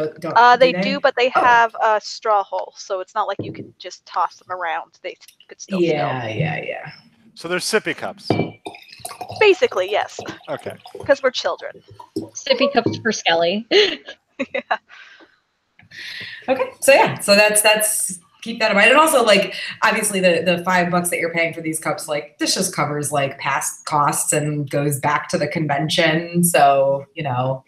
They do, but they have a straw hole, so it's not like you can just toss them around. They could still Yeah. So they're sippy cups. Basically, yes. Okay. Because we're children. Sippy cups for Skelly. Yeah. Okay. So that's keep that in mind. And also, like, obviously the $5 that you're paying for these cups, like, this just covers like past costs and goes back to the convention. So, you know,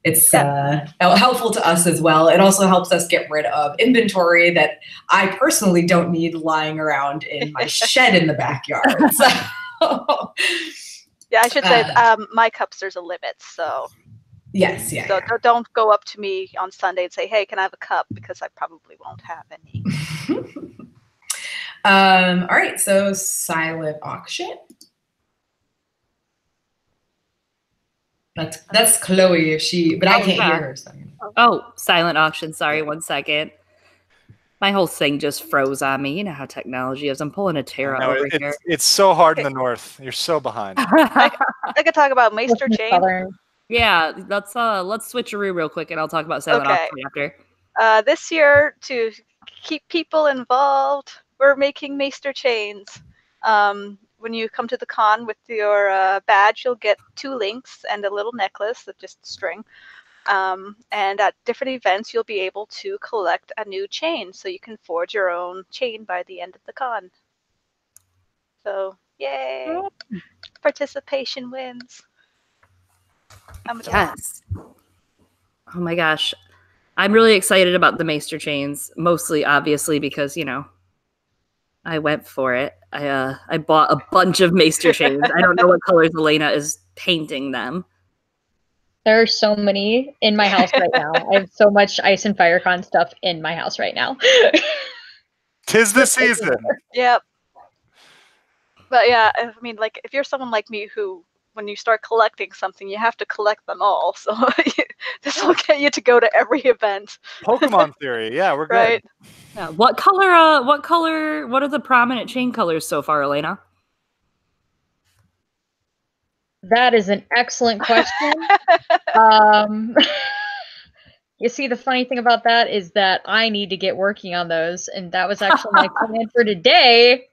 it's helpful to us as well. It also helps us get rid of inventory that I personally don't need lying around in my shed in the backyard. So, yeah, I should say my cups, there's a limit. So yes, yeah. So don't go up to me on Sunday and say, "Hey, can I have a cup?" Because I probably won't have any. All right, so silent auction. That's Chloe if she, but I can't hear her. So. Oh, silent auction. Sorry, 1 second. My whole thing just froze on me. You know how technology is. I'm pulling a Tara over here. It's so hard in the north. You're so behind. I could talk about Maester Chain. Yeah, let's switcheroo real quick, and I'll talk about silent auction after. This year, to keep people involved, we're making Maester Chains. When you come to the con with your badge, you'll get 2 links and a little necklace that's just string. And at different events, you'll be able to collect a new chain, so you can forge your own chain by the end of the con. So, yay! Participation wins. Yes. Oh my gosh. I'm really excited about the Maester chains, mostly obviously because, you know, I went for it. I bought a bunch of Maester chains. I don't know what colors Elena is painting them. There are so many in my house right now. I have so much Ice and FireCon stuff in my house right now. 'Tis the season. Yep. But yeah, I mean, like, if you're someone like me who, when you start collecting something, you have to collect them all. So this will get you to go to every event. Pokemon theory. Yeah, we're good. Right. Yeah. What are the prominent chain colors so far, Elena? That is an excellent question. You see, the funny thing about that is that I need to get working on those, and that was actually my plan for today.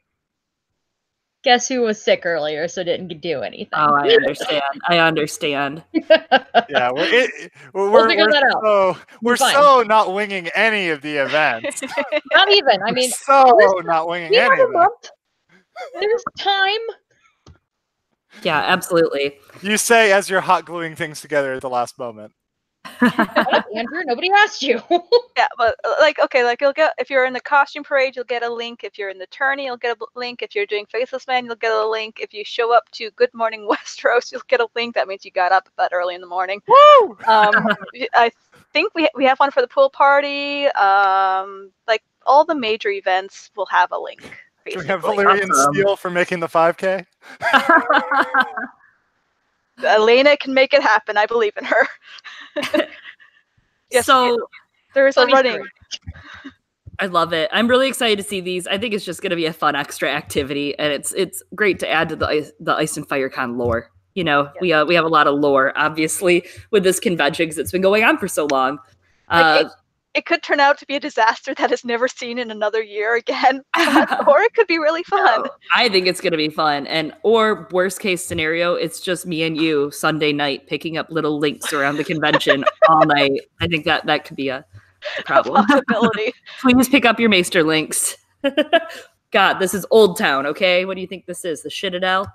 Guess who was sick earlier, so didn't do anything. Oh, I understand. I understand. Yeah, we'll figure that out. We're so not winging any of the events. Not even. I mean, not winging any of them. There's time. Yeah, absolutely. You say as you're hot gluing things together at the last moment. Andrew, nobody asked you. Yeah, but you'll get, if you're in the costume parade, you'll get a link. If you're in the tourney, you'll get a link. If you're doing Faceless Man, you'll get a link. If you show up to Good Morning Westeros, you'll get a link. That means you got up that early in the morning. Woo! I think we have one for the pool party. Like all the major events will have a link. Do we have Valyrian Steel for making the 5K? Elena can make it happen. I believe in her. Yes, so there is a running. I love it. I'm really excited to see these. I think it's just going to be a fun extra activity, and it's great to add to the Ice and FireCon lore. You know, yes. we have a lot of lore, obviously, with this convention because it's been going on for so long. It could turn out to be a disaster that is never seen in another year again, or it could be really fun. No, I think it's going to be fun. Or worst case scenario, it's just me and you Sunday night picking up little links around the convention all night. I think that could be a problem. Possibility. Please pick up your Maester links. God, this is Old Town, okay? What do you think this is? The Citadel?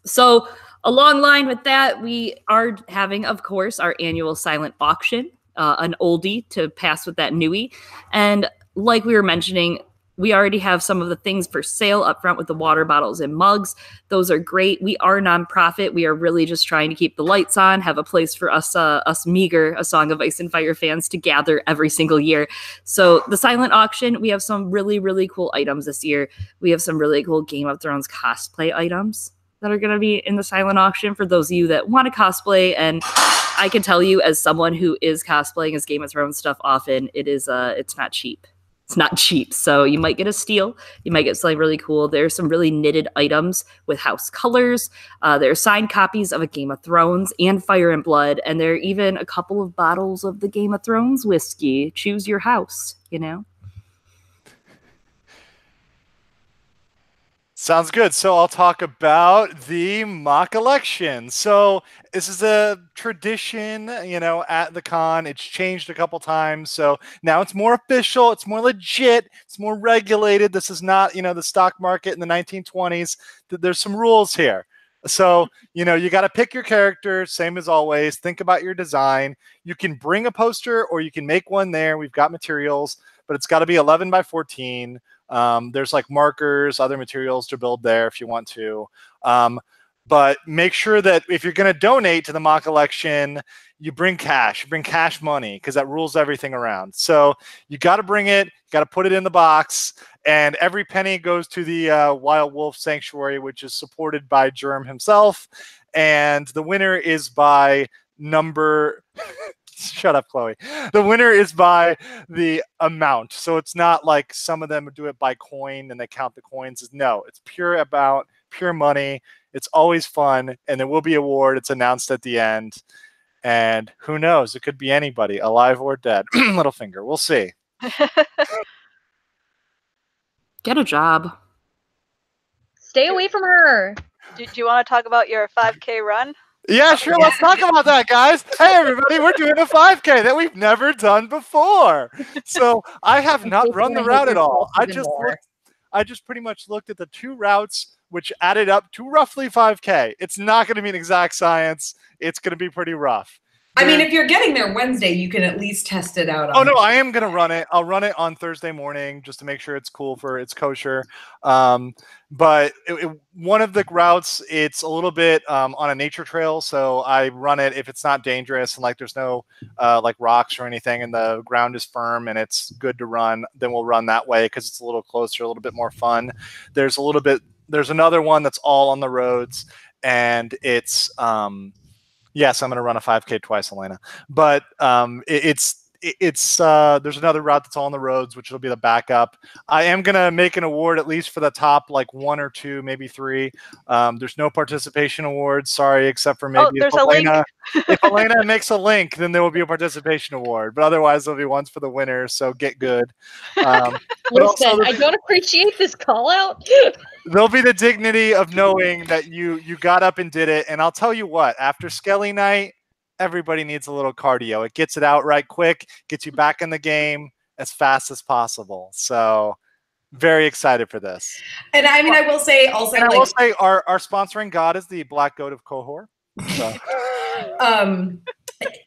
So along line with that, we are having, of course, our annual silent auction. An oldie to pass with that newie. And like we were mentioning, We already have some of the things for sale up front with the water bottles and mugs. Those are great. We are nonprofit. We are really just trying to keep the lights on, have a place for us meager A Song of Ice and Fire fans to gather every single year. So the silent auction, we have some really, really cool items this year. We have some really cool Game of Thrones cosplay items that are going to be in the silent auction for those of you that want to cosplay. And I can tell you, as someone who is cosplaying as Game of Thrones stuff often, it's not cheap. It's not cheap. So you might get a steal. You might get something really cool. There's some really knitted items with house colors. There are signed copies of A Game of Thrones and Fire and Blood. And there are even a couple of bottles of the Game of Thrones whiskey. Choose your house, you know? Sounds good. So I'll talk about the mock election. So this is a tradition, you know, at the con. It's changed a couple times. So now it's more official. It's more legit. It's more regulated. This is not, you know, the stock market in the 1920s. There's some rules here. So, you know, you got to pick your character, same as always. Think about your design. You can bring a poster or you can make one there. We've got materials, but it's got to be 11 by 14. There's like markers, other materials to build there if you want to. But make sure that if you're going to donate to the mock election, you bring cash money, because that rules everything around. So you got to bring it, you got to put it in the box, and every penny goes to the Wild Wolf Sanctuary, which is supported by Germ himself. And the winner is by number... Shut up, Chloe. The winner is by the amount. So it's not like some of them do it by coin and they count the coins. No, it's pure money. It's always fun. And there will be an award. It's announced at the end. And who knows? It could be anybody, alive or dead. Littlefinger. We'll see. Get a job. Stay away from her. Do you want to talk about your 5K run? Yeah, sure. Let's talk about that, guys. Hey, everybody, we're doing a 5K that we've never done before. So I have not run the route at all. I just pretty much looked at the 2 routes, which added up to roughly 5K. It's not going to be an exact science. It's going to be pretty rough. I mean, if you're getting there Wednesday, you can at least test it out. Oh, no, I am going to run it. I'll run it on Thursday morning just to make sure it's cool it's kosher. But one of the routes, it's a little bit on a nature trail. So I run it if it's not dangerous and like there's no like rocks or anything and the ground is firm and it's good to run, then we'll run that way because it's a little closer, a little bit more fun. There's another one that's all on the roads and it's... Yes, I'm going to run a 5K twice, Elena. But there's another route that's all on the roads, which will be the backup. I am going to make an award at least for the top, like 1 or 2, maybe 3. There's no participation awards, sorry, except for maybe if Elena makes a link, then there will be a participation award. But otherwise, there'll be ones for the winners, so get good. Listen, I don't appreciate this call out. There'll be the dignity of knowing that you got up and did it. And I'll tell you what, after Skelly night, everybody needs a little cardio. It gets it out right quick, gets you back in the game as fast as possible. So very excited for this. And I mean, I will say also, and I will say our sponsoring god is the Black Goat of Qohor. So.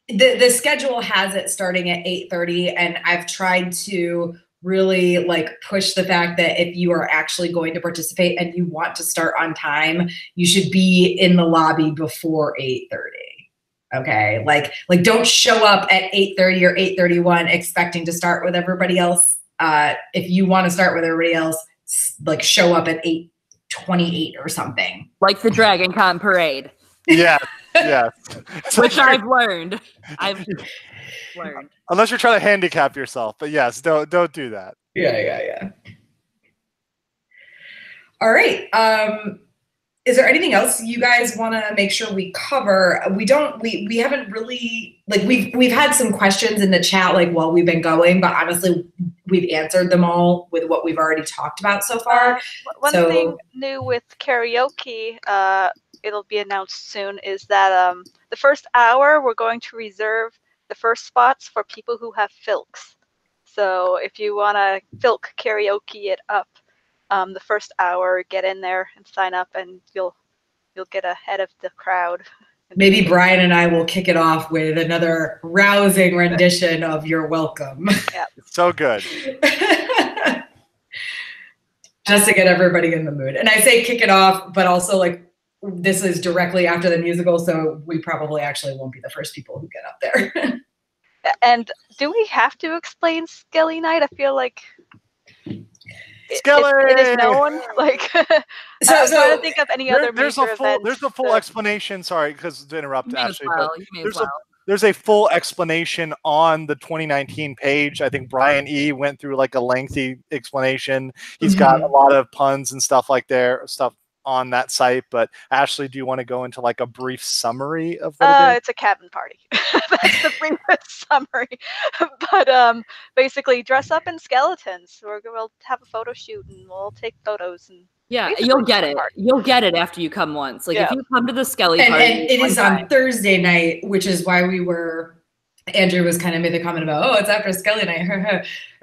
The schedule has it starting at 8:30, and I've tried to really like push the fact that if you are actually going to participate and you want to start on time, you should be in the lobby before 8:30. Okay, like don't show up at 8:30 or 8:31 expecting to start with everybody else. If you want to start with everybody else, like show up at 8:28 or something. Like the Dragon Con parade. Yeah, yeah. Which I've learned. I've learned. Unless you're trying to handicap yourself, but yes, don't do that. Yeah. All right. Is there anything else you guys want to make sure we cover? We haven't really, like, we've had some questions in the chat like while we've been going, but honestly we've answered them all with what we've already talked about so far. One thing new with karaoke, it'll be announced soon, is that the first hour we're going to reserve the first spots for people who have filks. So if you want to filk karaoke it up, the first hour, get in there and sign up, and you'll get ahead of the crowd. Maybe Brian and I will kick it off with another rousing rendition of You're Welcome. Yeah. So good. just to get everybody in the mood. And I say kick it off, but also like this is directly after the musical, so we probably actually won't be the first people who get up there. And do we have to explain Skelly Night? I feel like Skelly! it is known. Like, I'm trying to think of any other major events. There's a full explanation. Sorry, because to interrupt, Ashley. Well. There's a full explanation on the 2019 page. I think Brian E. went through like a lengthy explanation. He's got a lot of puns and stuff on that site. But Ashley, do you want to go into like a brief summary of what it is? It's a cabin party. That's the briefest summary. But basically, dress up in skeletons. We'll have a photo shoot and we'll take photos and. Yeah, you'll get it. You'll get it after you come once. Like if you come to the Skelly party, and it is on Thursday night, which is why Andrew was kind of made the comment about, oh, it's after Skelly night.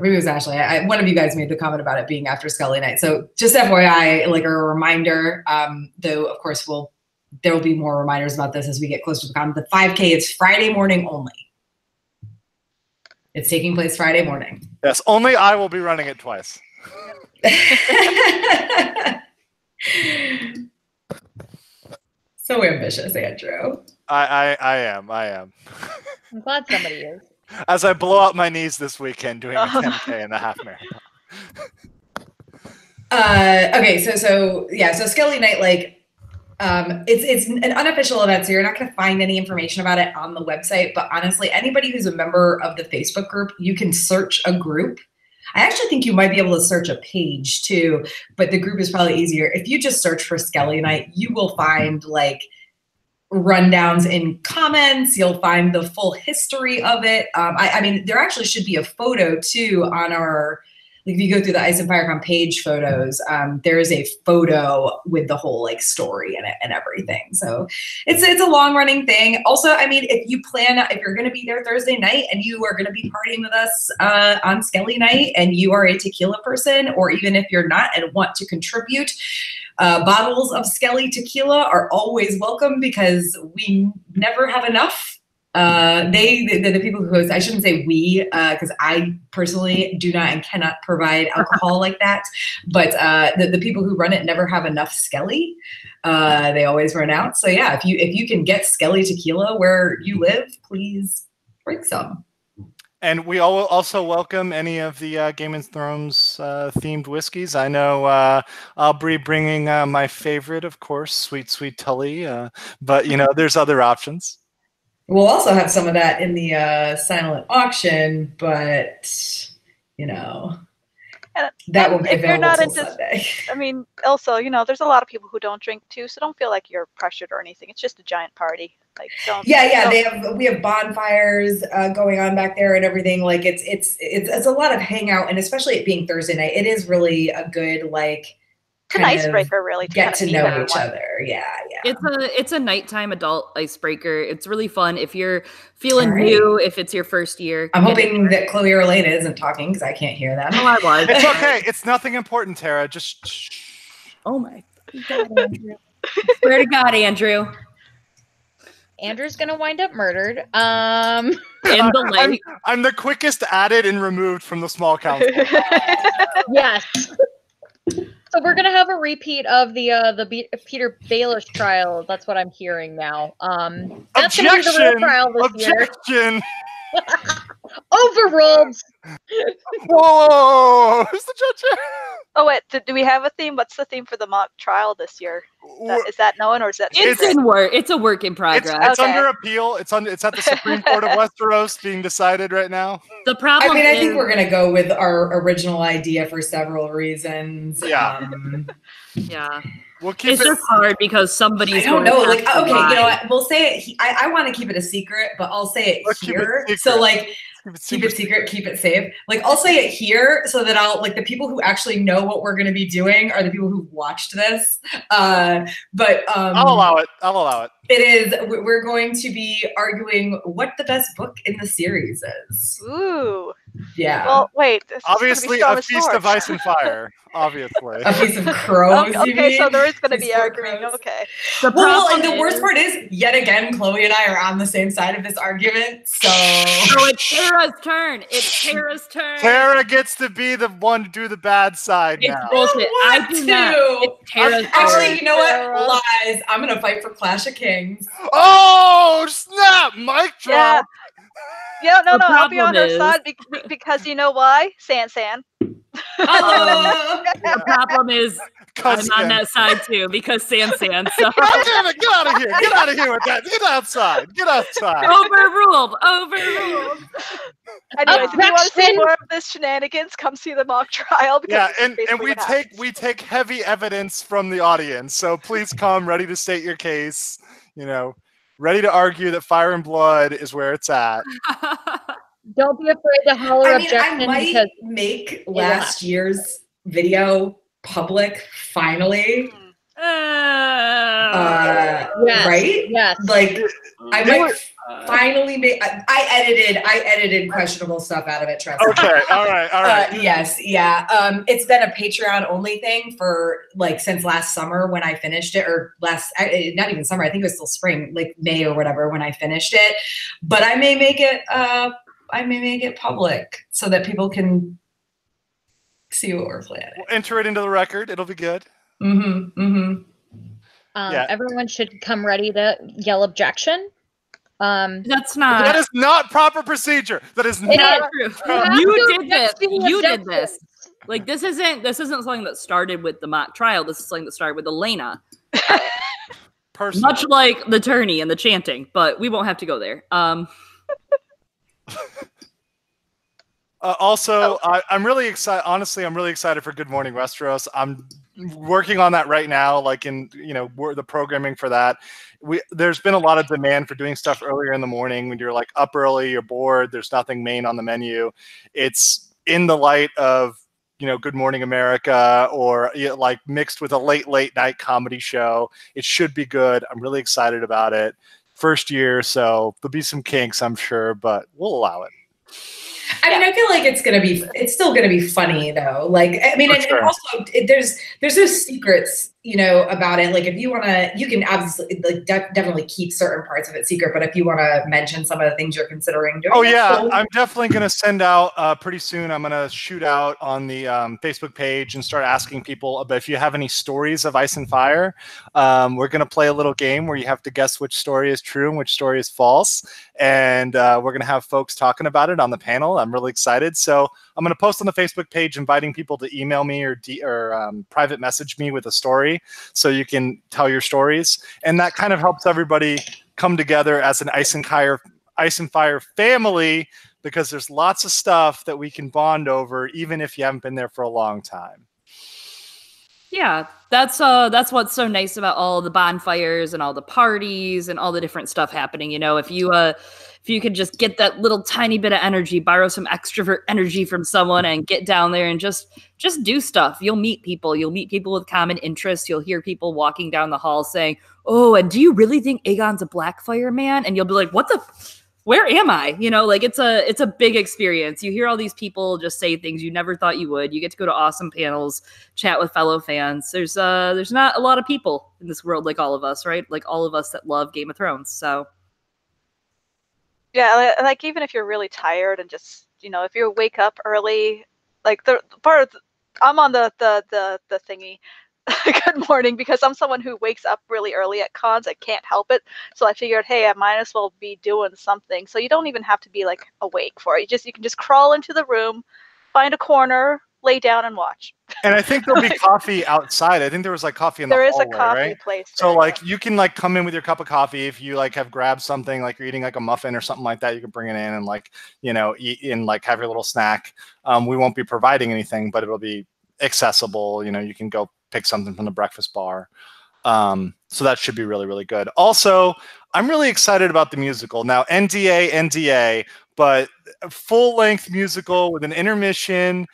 Maybe it was Ashley. One of you guys made the comment about it being after Skelly night. So just FYI, like a reminder, though, of course, there will be more reminders about this as we get closer to the con. The 5K is Friday morning only. It's taking place Friday morning. Yes, only I will be running it twice. So ambitious, Andrew. I am. I'm glad somebody is. As I blow out my knees this weekend doing a 10K and a half marathon. Okay, so Skelly Night, like, it's an unofficial event, so you're not going to find any information about it on the website. But honestly, anybody who's a member of the Facebook group, you can search a group. I actually think you might be able to search a page too, but the group is probably easier. If you just search for Skelly Night, you will find like rundowns in comments. You'll find the full history of it. I mean, there actually should be a photo too on our, like if you go through the Ice and Firecon page photos, there is a photo with the whole like story in it and everything. So it's a long running thing. Also, I mean, if you're going to be there Thursday night and you are going to be partying with us on Skelly Night and you are a tequila person, or even if you're not and want to contribute, bottles of Skelly tequila are always welcome because we never have enough. The people who host, I shouldn't say we, because I personally do not and cannot provide alcohol like that. But the people who run it never have enough Skelly. They always run out. So yeah, if you can get Skelly tequila where you live, please bring some. And we also welcome any of the Game of Thrones themed whiskeys. I know I'll be bringing my favorite, of course, Sweet Tully. But you know, there's other options. We'll also have some of that in the silent auction, but you know, that won't be available until Sunday. I mean, also, you know, there's a lot of people who don't drink too, so don't feel like you're pressured or anything. It's just a giant party. Like, don't. Yeah. We have bonfires going on back there and everything. Like, it's a lot of hangout, and especially it being Thursday night, it is really a good like. It's an icebreaker, really. Get to know each other. Yeah. It's a nighttime adult icebreaker. It's really fun if you're feeling new. If it's your first year, I'm hoping that Chloe or Elena isn't talking because I can't hear them. Oh, I was. It's okay. It's nothing important, Tara. Just. Shh. Oh my God, Andrew! Swear to God, Andrew. Andrew's gonna wind up murdered. In the lake. I'm the quickest added and removed from the small council. Yes. So we're gonna have a repeat of the Peter Baelish trial. That's what I'm hearing now. That's gonna be the real trial this year. Overruled. Whoa! Who's the judge here? Oh wait, do we have a theme? What's the theme for the mock trial this year? Is that known or is that? It's a work in progress. It's under appeal. It's at the Supreme Court of Westeros being decided right now. The problem. I think we're gonna go with our original idea for several reasons. Yeah. Yeah. We'll keep it's just hard because somebody's. I don't know. Like, okay, you know what? We'll say it. I want to keep it a secret, but I'll say it here. So like. Keep it secret, keep it safe. Like, I'll say it here so that the people who actually know what we're going to be doing are the people who watched this. But I'll allow it. It is, we're going to be arguing what the best book in the series is. Ooh. Yeah. Well, wait. Obviously, a feast of ice and fire. Obviously. A piece of crows. Okay, so there is going to be Feast for arguing. crows. Okay. Well, and the worst part is, yet again, Chloe and I are on the same side of this argument. So it's Tara's turn. It's Tara's turn. Tara gets to be the one to do the bad side It's now. bullshit. I do not. It's Tara's Actually, turn. you know what? Lies. I'm gonna fight for Clash of Kings. Oh snap! Mic drop. Yeah, no, The I'll be on her problem side because you know why? San. The problem is I'm on that side too because San. So God damn it! Get out of here! Get out of here with that! Get outside! Get outside! overruled. Anyways, if you want to see more of this shenanigans, come see the mock trial. Yeah, and we take heavy evidence from the audience, so please come ready to state your case. You know, ready to argue that Fire and Blood is where it's at. Don't be afraid to holler objection. I might make last year's video public finally. Yes, right? Yes. Like I might finally make. I edited questionable stuff out of it. Trust me. Okay. All right. Yes. Yeah. It's been a Patreon only thing for like since last summer when I finished it, or not even summer. I think it was still spring, like May or whatever when I finished it. But I may make it. I may make it public so that people can see what we're planning. We'll enter it into the record. It'll be good. Everyone should come ready to yell objection. That's not. That is not proper procedure. That is not true. You did this. Like this isn't something that started with the mock trial. This is something that started with Lyanna. Personally. Much like the tourney and the chanting, but we won't have to go there. Also, I'm really excited. Honestly, I'm really excited for Good Morning Westeros. I'm working on that right now, like in the programming for that. There's been a lot of demand for doing stuff earlier in the morning when you're like up early, you're bored, there's nothing main on the menu. It's in the light of Good Morning America, or like mixed with a late night comedy show. It should be good. I'm really excited about it. First year, so there'll be some kinks, I'm sure, but we'll allow it. I mean, I feel like it's still gonna be funny though. Like, I mean, and also there's those secrets, about it. Like, if you wanna, you can obviously like definitely keep certain parts of it secret. But if you wanna mention some of the things you're considering doing, I'm definitely gonna send out pretty soon. I'm gonna shoot out on the Facebook page and start asking people about if you have any stories of Ice and Fire. We're gonna play a little game where you have to guess which story is true and which story is false, and we're gonna have folks talking about it on the panel. I'm really excited. So I'm going to post on the Facebook page inviting people to email me or private message me with a story so you can tell your stories. And that kind of helps everybody come together as an Ice and Fire family, because there's lots of stuff that we can bond over, even if you haven't been there for a long time. Yeah, that's what's so nice about all the bonfires and all the parties and all the different stuff happening. If you could just get that little tiny bit of energy, borrow some extrovert energy from someone and get down there and just do stuff. You'll meet people. You'll meet people with common interests. You'll hear people walking down the hall saying, "Oh, and do you really think Aegon's a Blackfire man?" And you'll be like, where am I? It's a big experience. You hear all these people just say things you never thought you would. You get to go to awesome panels, chat with fellow fans. There's not a lot of people in this world like all of us, right? Like all of us that love Game of Thrones. So yeah, like even if you're really tired and just if you wake up early, like the part of I'm on the thingy. Good morning, because I'm someone who wakes up really early at cons. I can't help it. So I figured, hey, I might as well be doing something. So you don't even have to be like awake for it. You can just crawl into the room, find a corner, lay down and watch. And I think there'll be coffee outside. I think there was like coffee in the hallway, there is a coffee right? place. So like you can like come in with your cup of coffee if you like have grabbed something, like you're eating like a muffin or something like that. You can bring it in and like eat and like have your little snack. We won't be providing anything, but it'll be accessible. You can go pick something from the breakfast bar. So that should be really, really good. Also, I'm really excited about the musical. Now, NDA, but a full-length musical with an intermission,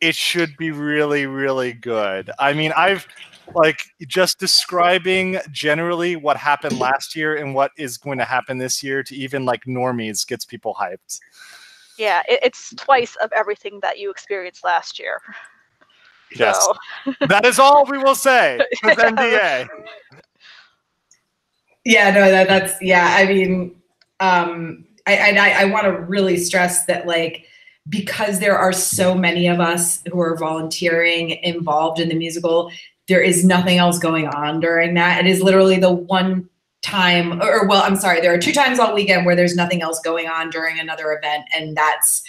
it should be really, really good. I mean, I've like just describing generally what happened last year and what is going to happen this year to even like normies gets people hyped. Yeah, it's twice of everything that you experienced last year. Yes. So. That is all we will say with NDA. Yeah, no, that's yeah. I mean, I want to really stress that, like, because there are so many of us who are volunteering involved in the musical, there is nothing else going on during that. It is literally the one time, or well, I'm sorry, there are 2 times all weekend where there's nothing else going on during another event, and that's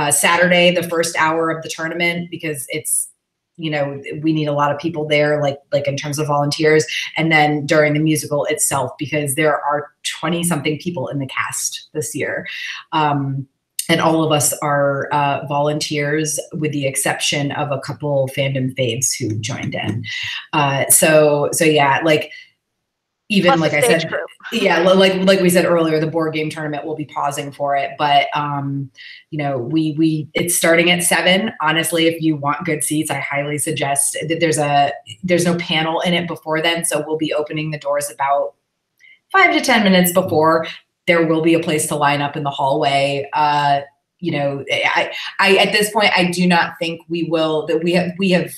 Saturday, the first hour of the tournament, because it's, you know, we need a lot of people there, like in terms of volunteers, and then during the musical itself, because there are 20 something people in the cast this year. And all of us are volunteers, with the exception of a couple fandom faves who joined in. So yeah, like, even Plus like I said, crew. yeah, like we said earlier, the board game tournament will be pausing for it, but you know, it's starting at 7. Honestly, if you want good seats, I highly suggest that there's no panel in it before then, so we'll be opening the doors about 5 to 10 minutes before. There will be a place to line up in the hallway. You know, I at this point, I do not think we have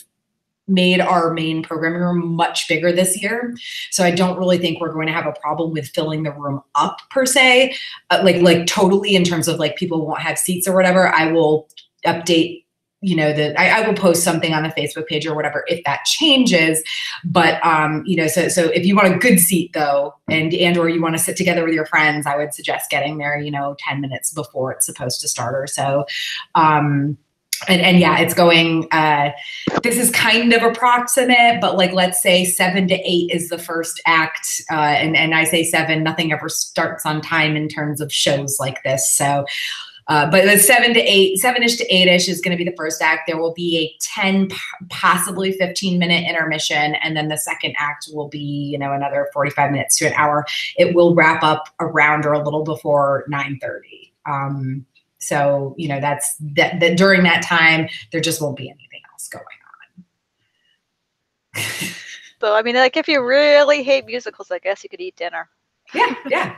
made our main programming room much bigger this year. So I don't really think we're going to have a problem with filling the room up per se, like totally, in terms of like people won't have seats or whatever. I will update, you know, I will post something on the Facebook page or whatever if that changes. But you know, so if you want a good seat though, and or you want to sit together with your friends, I would suggest getting there, you know, 10 minutes before it's supposed to start or so. And yeah, it's going, this is kind of approximate, but like, let's say 7 to 8 is the first act. And I say 7, nothing ever starts on time in terms of shows like this. So, but the 7 to 8, 7-ish to 8-ish is going to be the first act. There will be a 10, possibly 15-minute intermission. And then the second act will be, you know, another 45 minutes to an hour. It will wrap up around or a little before 9:30. So, you know, that's that during that time, there just won't be anything else going on. So, I mean, like, if you really hate musicals, I guess you could eat dinner. Yeah.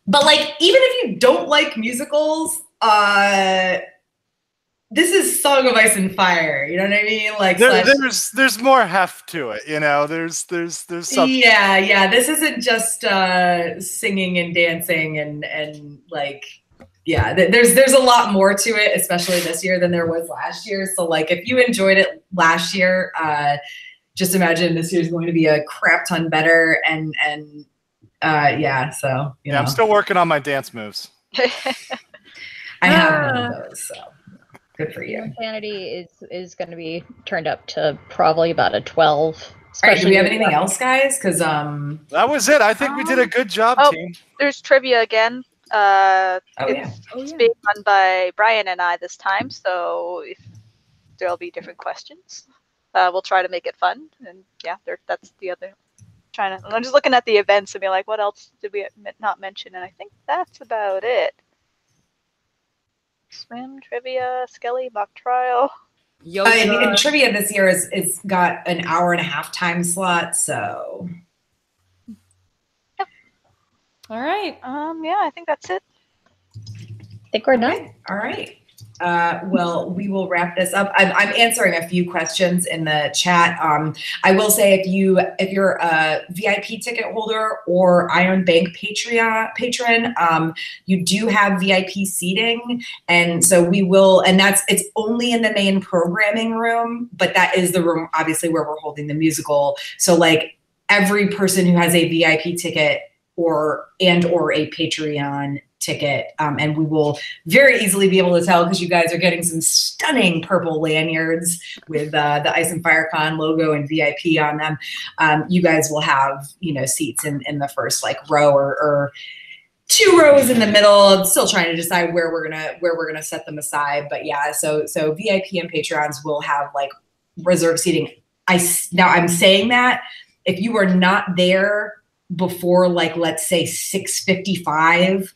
But like, even if you don't like musicals, this is Song of Ice and Fire. You know what I mean? Like, there's more heft to it. You know, there's something. Yeah. This isn't just singing and dancing and like, yeah. There's a lot more to it, especially this year, than there was last year. So like, if you enjoyed it last year, just imagine this year's going to be a crap ton better. And yeah. So you know. I'm still working on my dance moves. I have one of those. So. Good for you. Insanity is going to be turned up to probably about a 12. All right, do we have anything else, guys? Because that was it. I think we did a good job, team. There's trivia again. It's being run by Brian and I this time, so if there'll be different questions, we'll try to make it fun. And yeah, that's the other. I'm just looking at the events and be like, what else did we not mention? And I think that's about it. Swim, trivia, Skelly, mock trial. And trivia this year is got an hour-and-a-half time slot, so. Yep. All right. Yeah, I think that's it. I think we're done. All right. Well, we will wrap this up. I'm answering a few questions in the chat. I will say if you're a VIP ticket holder or Iron Bank patron, you do have VIP seating, and so we will. And it's only in the main programming room, but that is the room obviously where we're holding the musical. So like every person who has a VIP ticket or a Patreon ticket, and we will very easily be able to tell because you guys are getting some stunning purple lanyards with the Ice and Fire Con logo and VIP on them. You guys will have, you know, seats in the first like row or 2 rows in the middle. I'm still trying to decide where we're gonna set them aside, but yeah. So VIP and Patrons will have like reserved seating. Now I'm saying that if you are not there before like let's say 6:55.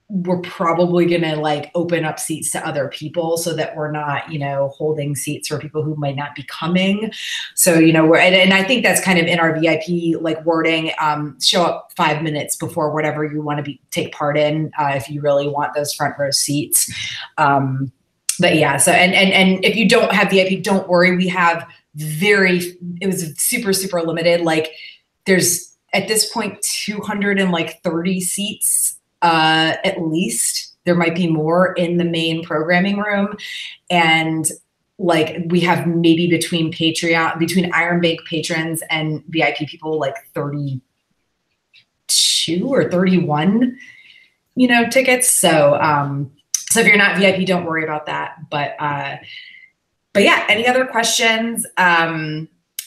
we're probably going to like open up seats to other people so that we're not, you know, holding seats for people who might not be coming. So, you know, and I think that's kind of in our VIP like wording, show up 5 minutes before whatever you want to take part in, if you really want those front row seats. But yeah, so, and if you don't have VIP, don't worry. We have it was super, super limited. Like there's at this point, 230 seats, at least. There might be more in the main programming room. And like we have maybe between Iron Bank patrons and VIP people, like 32 or 31, you know, tickets. So, so if you're not VIP, don't worry about that. But yeah, any other questions?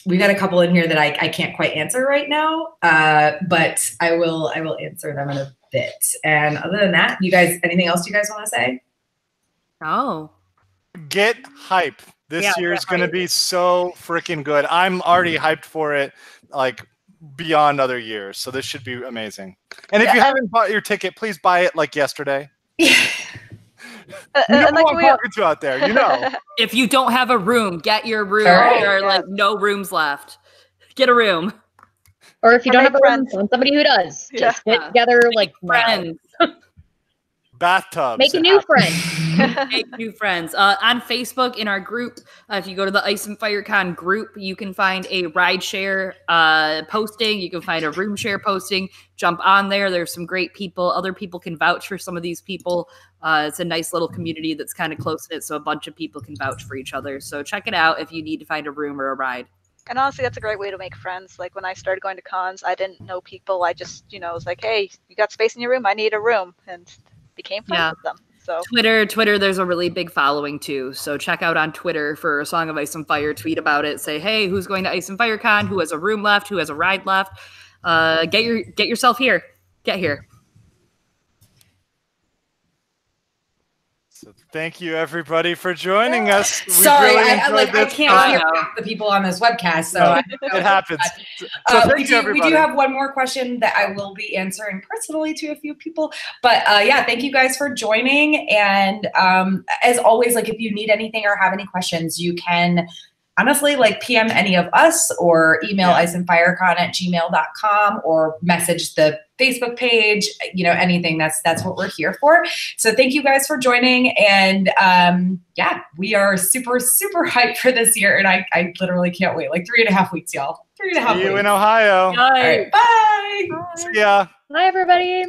We've got a couple in here that I can't quite answer right now, but I will answer them in a bit. And other than that, you guys, anything else you guys want to say? Oh, get hype. This year is going to be so freaking good. I'm already hyped for it, like beyond other years. So this should be amazing. And if you haven't bought your ticket, please buy it like yesterday. You know who I'm talking to out there, you know. If you don't have a room, get your room. Right. There are like no rooms left. Get a room. Or if you don't have a room, find somebody who does. Just get together like friends. Bathtubs. Make a new friend. Make new friends. On Facebook, in our group, if you go to the Ice and Fire Con group, you can find a ride share posting. You can find a room share posting. Jump on there. There's some great people. Other people can vouch for some of these people. It's a nice little community that's kind of close-knit, so a bunch of people can vouch for each other. So check it out if you need to find a room or a ride. And honestly, that's a great way to make friends. Like when I started going to cons, I didn't know people. I just, you know, was like, hey, you got space in your room? I need a room. And became friends with them. So Twitter, there's a really big following too. So check out on Twitter for a Song of Ice and Fire. Tweet about it. Say, hey, who's going to Ice and Fire Con? Who has a room left? Who has a ride left? Get yourself here. Get here. So thank you everybody for joining us. Sorry, I can't hear the people on this webcast, so it happens. So thank you, everybody. We do have one more question that I will be answering personally to a few people. But yeah, thank you guys for joining. And as always, like if you need anything or have any questions, you can honestly like PM any of us or email iceandfirecon@gmail.com or message the Facebook page, you know, anything. That's what we're here for. So thank you guys for joining. And yeah, we are super, super hyped for this year. And I literally can't wait. Like 3.5 weeks, y'all. 3.5 weeks. See you in Ohio. All right, bye. See ya. Bye, everybody.